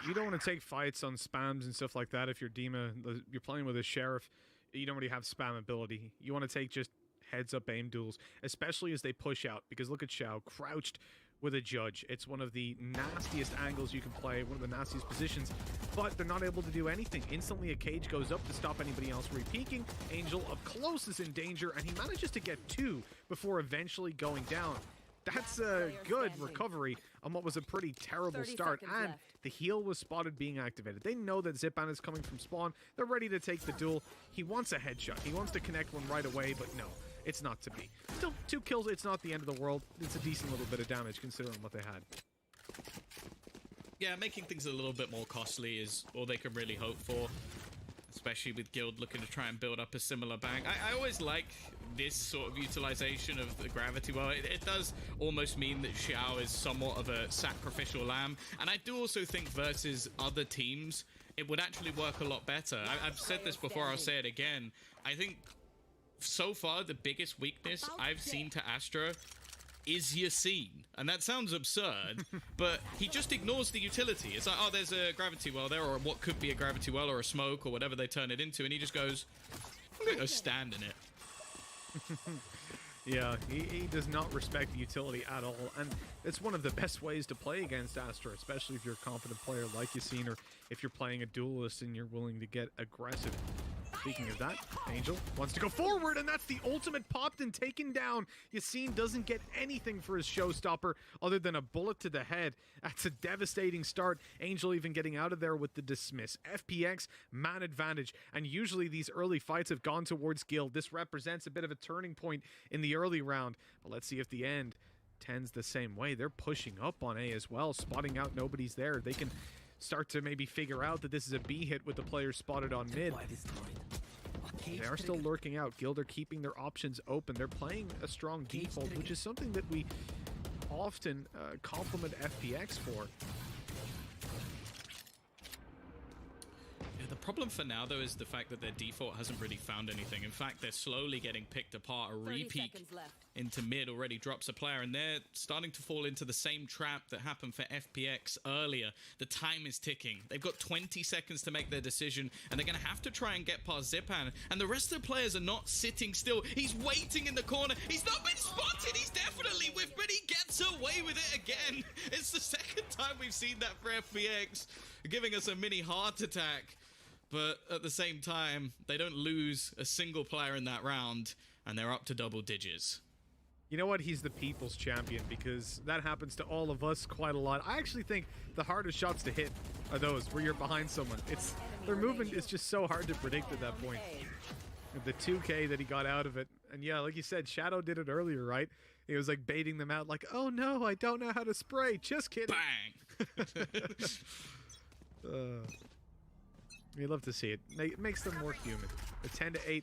You don't want to take fights on spams and stuff like that if you're you're playing with a Sheriff. You don't really have spam ability. You want to take just heads-up aim duels, especially as they push out, because look at Xiao crouched with a Judge. It's one of the nastiest angles you can play, one of the nastiest positions, but they're not able to do anything. Instantly a cage goes up to stop anybody else re-peeking. Angel up close is in danger, and he manages to get 2 before eventually going down. That's a good recovery on what was a pretty terrible start, and the heal was spotted being activated. They know that Zipan is coming from spawn. They're ready to take the duel. He wants a headshot. He wants to connect one right away, but no, it's not to be. Still, 2 kills, it's not the end of the world. It's a decent little bit of damage considering what they had. Yeah, making things a little bit more costly is all they can really hope for, especially with Guild looking to try and build up a similar bank. I always like this sort of utilization of the gravity well. It does almost mean that Xiao is somewhat of a sacrificial lamb, and I do also think versus other teams it would actually work a lot better. I've said this before, I'll say it again. I think so far the biggest weakness I've seen to Astra is Yassine, and that sounds absurd, but he just ignores the utility. It's like, oh, there's a gravity well there, or what could be a gravity well or a smoke or whatever they turn it into, and he just goes, I'm gonna go stand in it. Yeah, he does not respect the utility at all, and it's one of the best ways to play against Astra, especially if you're a confident player like Yassine, or if you're playing a duelist and you're willing to get aggressive. Speaking of that, Angel wants to go forward, and that's the ultimate popped and taken down. Yassine doesn't get anything for his showstopper other than a bullet to the head. That's a devastating start. Angel even getting out of there with the dismiss. FPX, man advantage, and usually these early fights have gone towards Guild. This represents a bit of a turning point in the early round, but let's see if the end tends the same way. They're pushing up on A as well, spotting out nobody's there. They can start to maybe figure out that this is a B hit with the players spotted on mid. They are still lurking out. Guild are keeping their options open. They're playing a strong default, which is something that we often compliment FPX for. Yeah, the problem for now, though, is the fact that their default hasn't really found anything. In fact, they're slowly getting picked apart. A re-peek into mid already drops a player, and they're starting to fall into the same trap that happened for FPX earlier. The time is ticking. They've got 20 seconds to make their decision, and they're going to have to try and get past Zipan. And the rest of the players are not sitting still. He's waiting in the corner. He's not been spotted. He's definitely whiffed, but he gets away with it again. It's the second time we've seen that for FPX, giving us a mini heart attack. But at the same time, they don't lose a single player in that round, and they're up to double digits. You know what? He's the people's champion, because that happens to all of us quite a lot. I actually think the hardest shots to hit are those where you're behind someone. Their movement is just so hard to predict at that point. The 2K that he got out of it. And yeah, like you said, Shadow did it earlier, right? He was like baiting them out like, oh no, I don't know how to spray. Just kidding. Bang! We love to see it. It makes them more human. A 10-8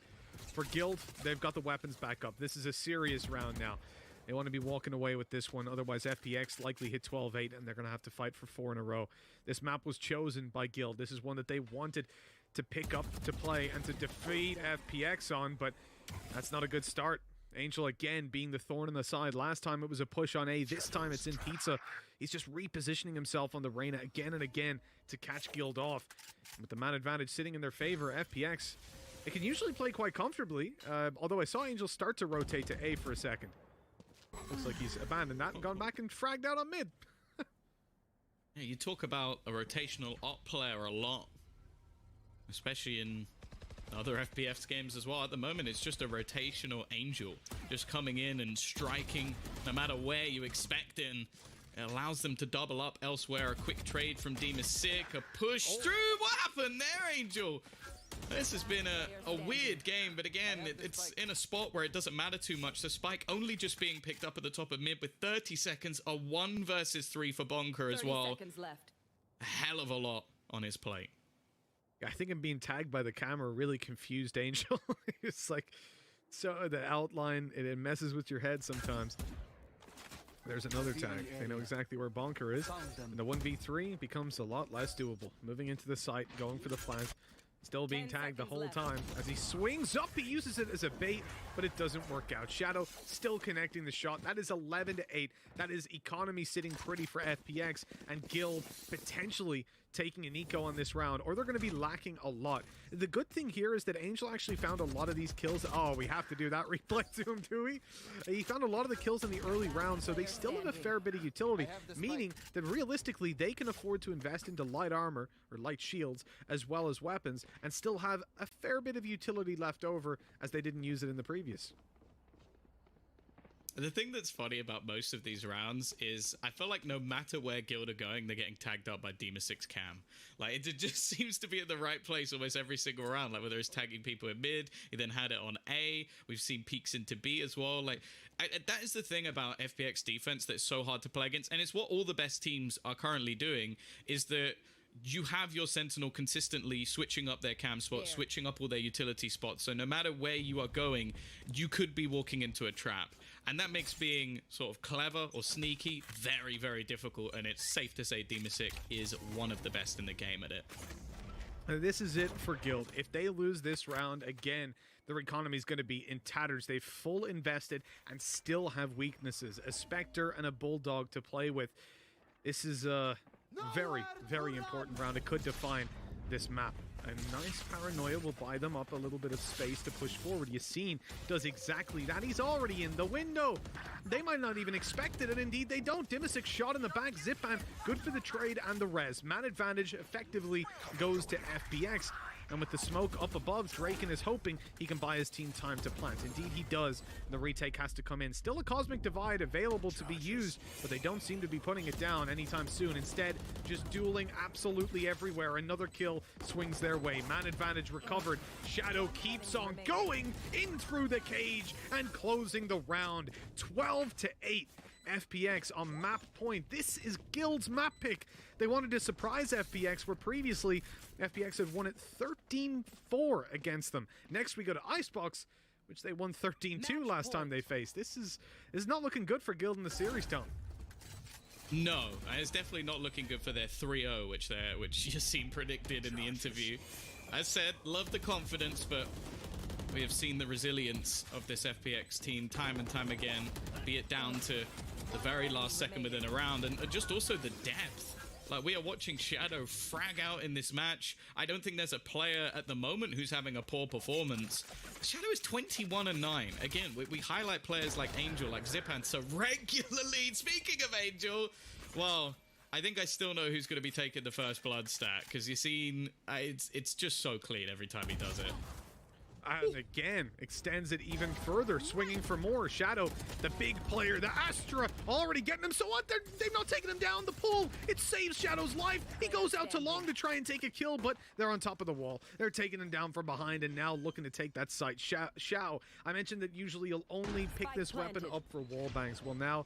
for Guild. They've got the weapons back up. This is a serious round now. They want to be walking away with this one. Otherwise, FPX likely hit 12-8, and they're going to have to fight for 4 in a row. This map was chosen by Guild. This is one that they wanted to pick up, to play, and to defeat FPX on, but that's not a good start. Angel again being the thorn in the side. Last time it was a push on A. This time it's in Pizza. He's just repositioning himself on the Reyna again and again to catch Guild off. With the man advantage sitting in their favor, FPX, they can usually play quite comfortably, although I saw Angel start to rotate to A for a second. Looks like he's abandoned that and gone back and fragged out on mid. Yeah, you talk about a rotational op player a lot, especially in other FPS games as well. At the moment, it's just a rotational Angel, just coming in and striking no matter where you expect it. And it allows them to double up elsewhere. A quick trade from Demon's sick, a push through. What happened there, Angel? This has been a weird game, but again, it's in a spot where it doesn't matter too much. The spike only just being picked up at the top of mid with 30 seconds, a 1 versus 3 for Bonker as well. 30 seconds left. A hell of a lot on his plate. I think him being tagged by the camera really confused Angel. It's like, so the outline, it messes with your head sometimes. There's another tag. They know exactly where Bonker is. And the 1v3 becomes a lot less doable. Moving into the site, going for the plant. Still being tagged the whole time. As he swings up, he uses it as a bait, but it doesn't work out. Shadow still connecting the shot. That is 11-8. That is economy sitting pretty for FPX, and Guild potentially taking an eco on this round, or they're going to be lacking a lot. The good thing here is that Angel actually found a lot of these kills. Oh, we have to do that replay to him, do we? He found a lot of the kills in the early round, so they still have a fair bit of utility, meaning that realistically they can afford to invest into light armor or light shields as well as weapons and still have a fair bit of utility left over, as they didn't use it in the previous. The thing that's funny about most of these rounds is I feel like no matter where Guild are going, they're getting tagged up by Dema6 Cam. Like, it just seems to be at the right place almost every single round. Like, whether it's tagging people in mid, he then had it on A. We've seen peeks into B as well. Like, that is the thing about FPX defense that's so hard to play against. And it's what all the best teams are currently doing, is that you have your Sentinel consistently switching up their cam spots, switching up all their utility spots. So no matter where you are going, you could be walking into a trap. And that makes being sort of clever or sneaky very, very difficult. And it's safe to say Dema6 is one of the best in the game at it. This is it for Guild. If they lose this round, again, their economy is going to be in tatters. They've full invested and still have weaknesses. A Spectre and a Bulldog to play with. This is a very, very important round. It could define this map. A nice paranoia will buy them up a little bit of space to push forward. Yassine does exactly that. He's already in the window. They might not even expect it, and indeed they don't. Dema6 shot in the back. Zipan, good for the trade and the res. Man advantage effectively goes to FPX. And with the smoke up above, Draken is hoping he can buy his team time to plant. Indeed, he does. The retake has to come in. Still a Cosmic Divide available to be used, but they don't seem to be putting it down anytime soon. Instead, just dueling absolutely everywhere. Another kill swings their way. Man advantage recovered. Shadow keeps on going in through the cage and closing the round. 12-8. FPX on map point. This is Guild's map pick. They wanted to surprise FPX, where previously FPX had won it 13-4 against them. Next we go to Icebox, which they won 13-2 last time they faced. This is not looking good for Guild in the series, Tom. No, it's definitely not looking good for their 3-0, which Yassine predicted in the interview. As said, love the confidence, but we have seen the resilience of this FPX team time and time again, be it down to the very last second within a round, and just also the depth. Like, we are watching Shadow frag out in this match. I don't think there's a player at the moment who's having a poor performance. Shadow is 21-9. Again, we highlight players like Angel, like Zipan so regularly. Speaking of Angel, well, I think I still know who's going to be taking the first blood stat, because you've seen, it's just so clean every time he does it. And again, extends it even further, swinging for more. Shadow, the big player, the Astra, already getting him. So what? They've not taken him down. The pull, it saves Shadow's life. He goes out to long to try and take a kill, but they're on top of the wall. They're taking him down from behind and now looking to take that site. Xiao, I mentioned that usually you'll only pick this weapon up for wall bangs. Well, now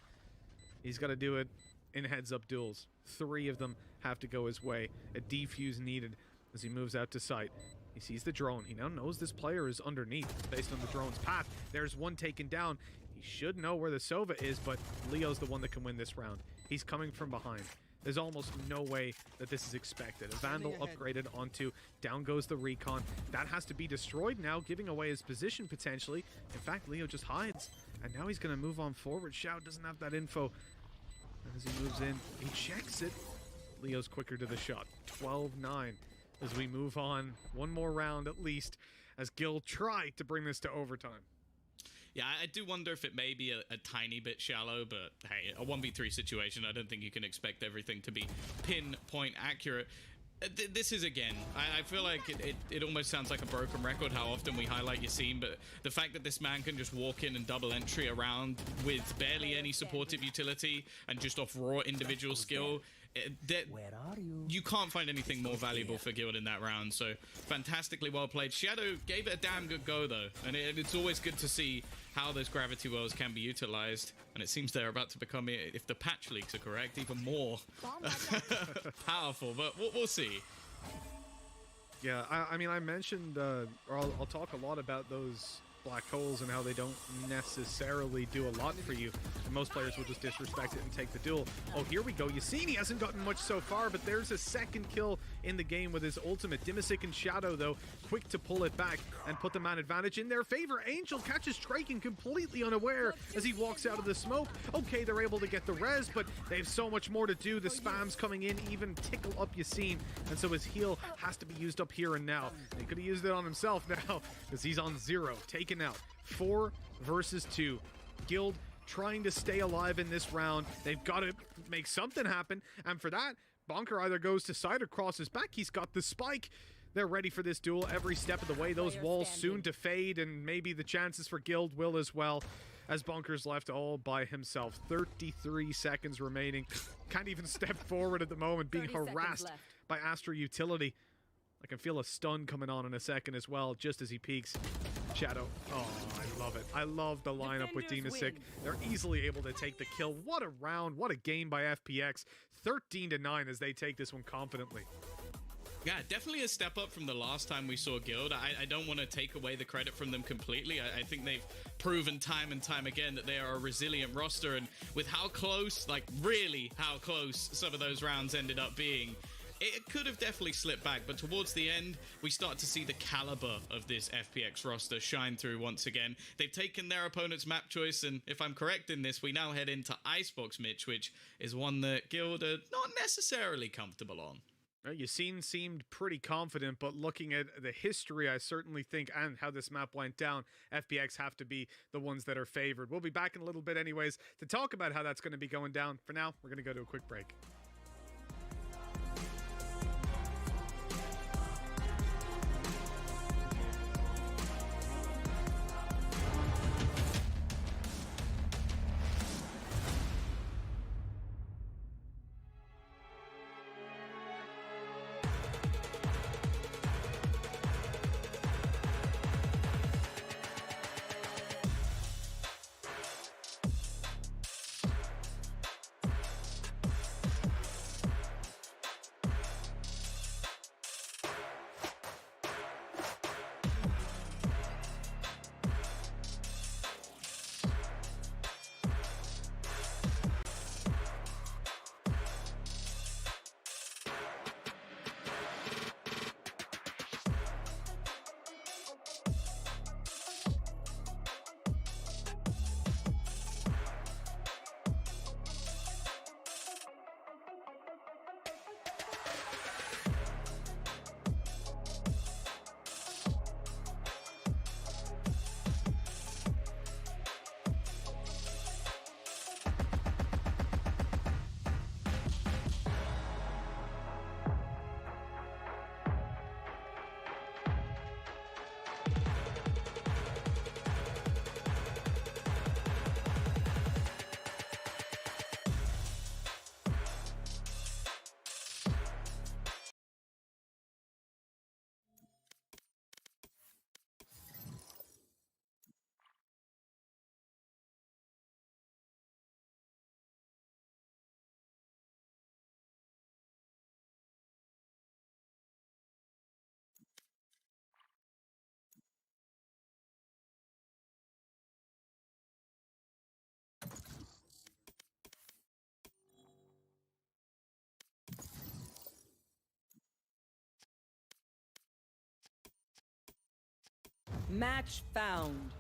he's got to do it in heads-up duels. 3 of them have to go his way. A defuse needed as he moves out to site. He sees the drone. He now knows this player is underneath based on the drone's path. There's one taken down. He should know where the Sova is, but Leo's the one that can win this round. He's coming from behind. There's almost no way that this is expected. A Vandal upgraded onto. Down goes the Recon. That has to be destroyed now, giving away his position potentially. In fact, Leo just hides. And now he's going to move on forward. Xiao doesn't have that info. As he moves in, he checks it. Leo's quicker to the shot. 12-9. As we move on, one more round at least, as Guild try to bring this to overtime. Yeah, I do wonder if it may be a tiny bit shallow, but hey, a 1v3 situation, I don't think you can expect everything to be pinpoint accurate. This is, again, I feel like it almost sounds like a broken record how often we highlight Yassine, but the fact that this man can just walk in and double entry around with barely any supportive utility and just off raw individual skill Where are you? You can't find anything more valuable for Guild in that round, so fantastically well played. Shadow gave it a damn good go, though, and it's always good to see how those gravity wells can be utilized, and it seems they're about to become, if the patch leaks are correct, even more powerful, but we'll see. Yeah, I mean, I mentioned, or I'll talk a lot about those black holes and how they don't necessarily do a lot for you, and most players will just disrespect it and take the duel. Oh, here we go. Yassini hasn't gotten much so far, but there's a second kill in the game with his ultimate. Dimisic and Shadow, though, quick to pull it back and put the man advantage in their favor. Angel catches Traken completely unaware as he walks out of the smoke. Okay, they're able to get the res, but they have so much more to do. The spams coming in even tickle up Yassine, and so his heal has to be used up here and now. He could have used it on himself now because he's on 0, taken out. 4 versus 2. Guild trying to stay alive in this round. They've got to make something happen, and for that, Bonker either goes to side or crosses back. He's got the spike. They're ready for this duel every step of the way. Those walls soon to fade, and maybe the chances for Guild will as well, as Bonker's left all by himself. 33 seconds remaining. Can't even step forward at the moment, being harassed by Astra Utility. I can feel a stun coming on in a second as well, just as he peeks. Shadow. Oh, I love it. I love the lineup with Dimisic. They're easily able to take the kill. What a round. What a game by FPX. 13-9 as they take this one confidently. Yeah, definitely a step up from the last time we saw Guild. I don't want to take away the credit from them completely. I think they've proven time and time again that they are a resilient roster, and with how close, like really how close some of those rounds ended up being, it could have definitely slipped back, but towards the end, we start to see the caliber of this FPX roster shine through once again. They've taken their opponent's map choice, and if I'm correct in this, we now head into Icebox Mitch, which is one that Guild are not necessarily comfortable on. Yassine seemed pretty confident, but looking at the history, I certainly think, and how this map went down, FPX have to be the ones that are favored. We'll be back in a little bit anyways to talk about how that's going to be going down. For now, we're going to go to a quick break. Match found.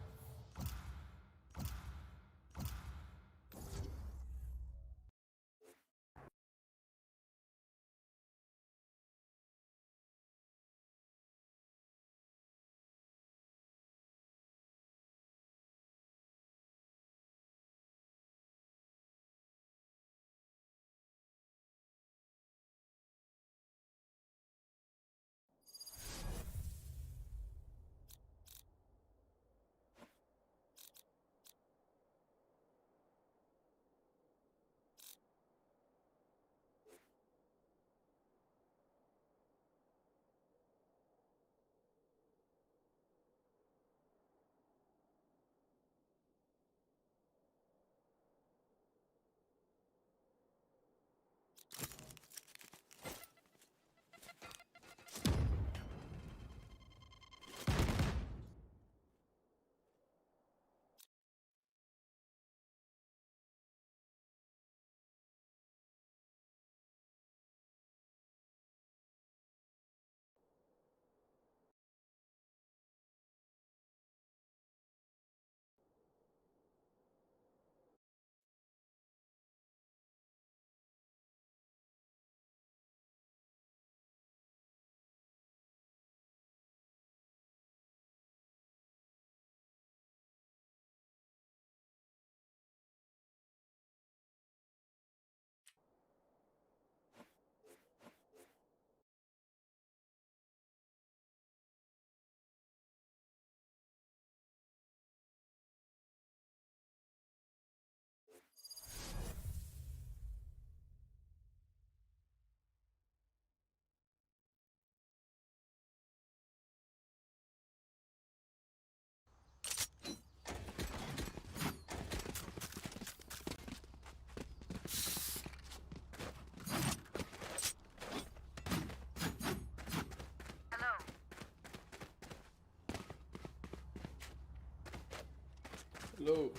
Hello.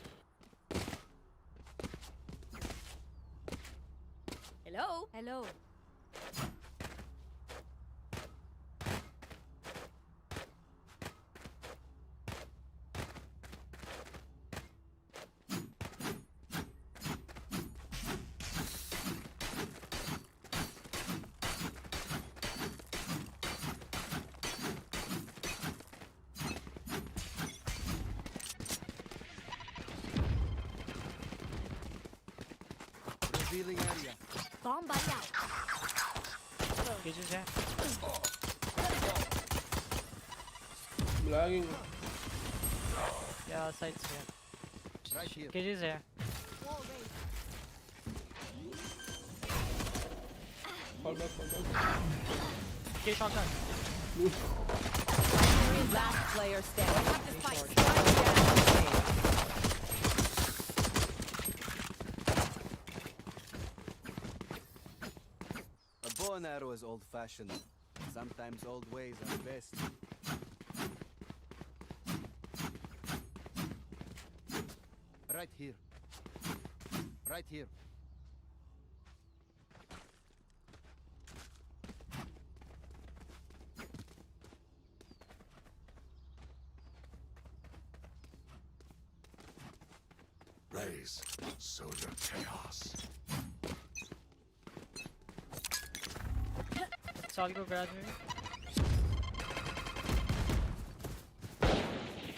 Hello? Hello. Revealing area. Bomb buddy out. Cages here. I'm lagging. Yeah, sides here. Right here. Cages here. Wall raised. Fall back. Cage shotgun. Last player standing. Have to fight. A bow and arrow is old-fashioned. Sometimes old ways are best. Right here. Right here. Raise, sow your chaos. So I'll go grab me.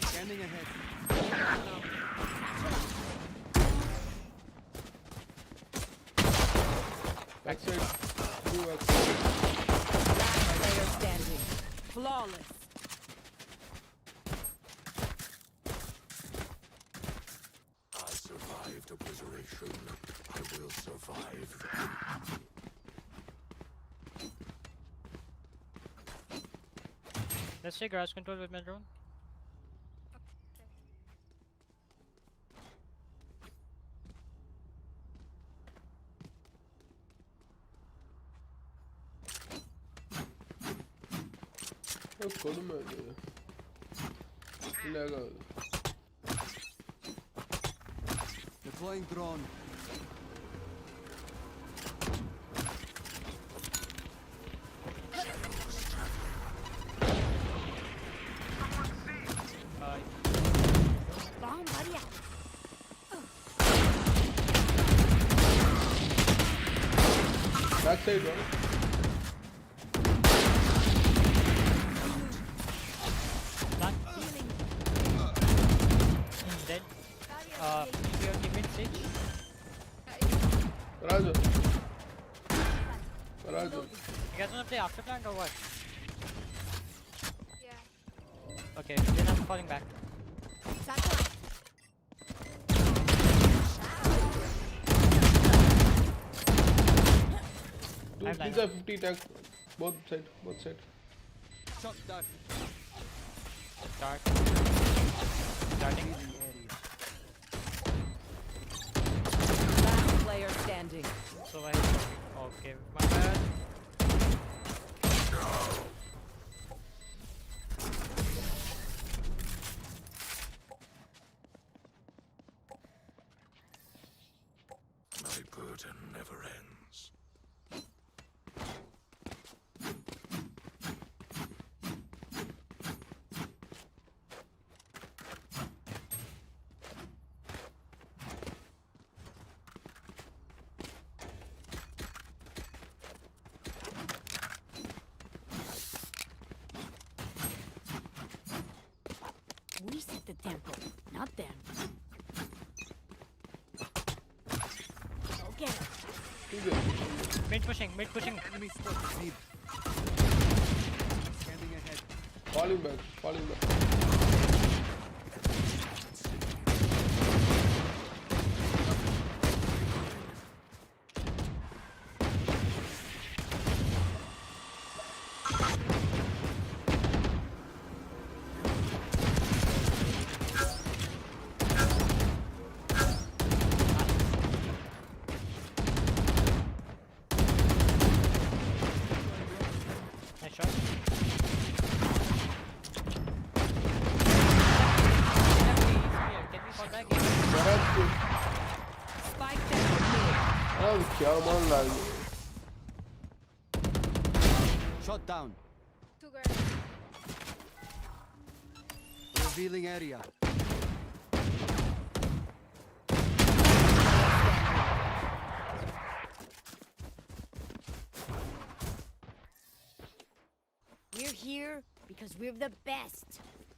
Scanning ahead. Backside. Two backside. Last player standing. Flawless. I survived obliteration. I will survive. Let's take grass control with my drone. கொடுமை அது lag ஆகுது. Deploying drone. Bomb buddy out. Backside one. Dead. Your teammate Sage. Raju. Raju. You guys wanna play after plant or what? Yeah. Okay, then I'm falling back. Satellite. I'm These are 50 tag. Both side. Shot dart. Start. Starting. Last player standing. So I. Okay, my bad. My burden never ends. We set the tempo, not them. Go get him. Mid pushing. Enemy spot. Mid. Scanning ahead. Falling back. Nice shot. Spike down mid. அது கேவலமான lag. Shot down. Two girls. Revealing area. We're here because we're the best.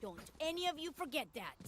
Don't any of you forget that.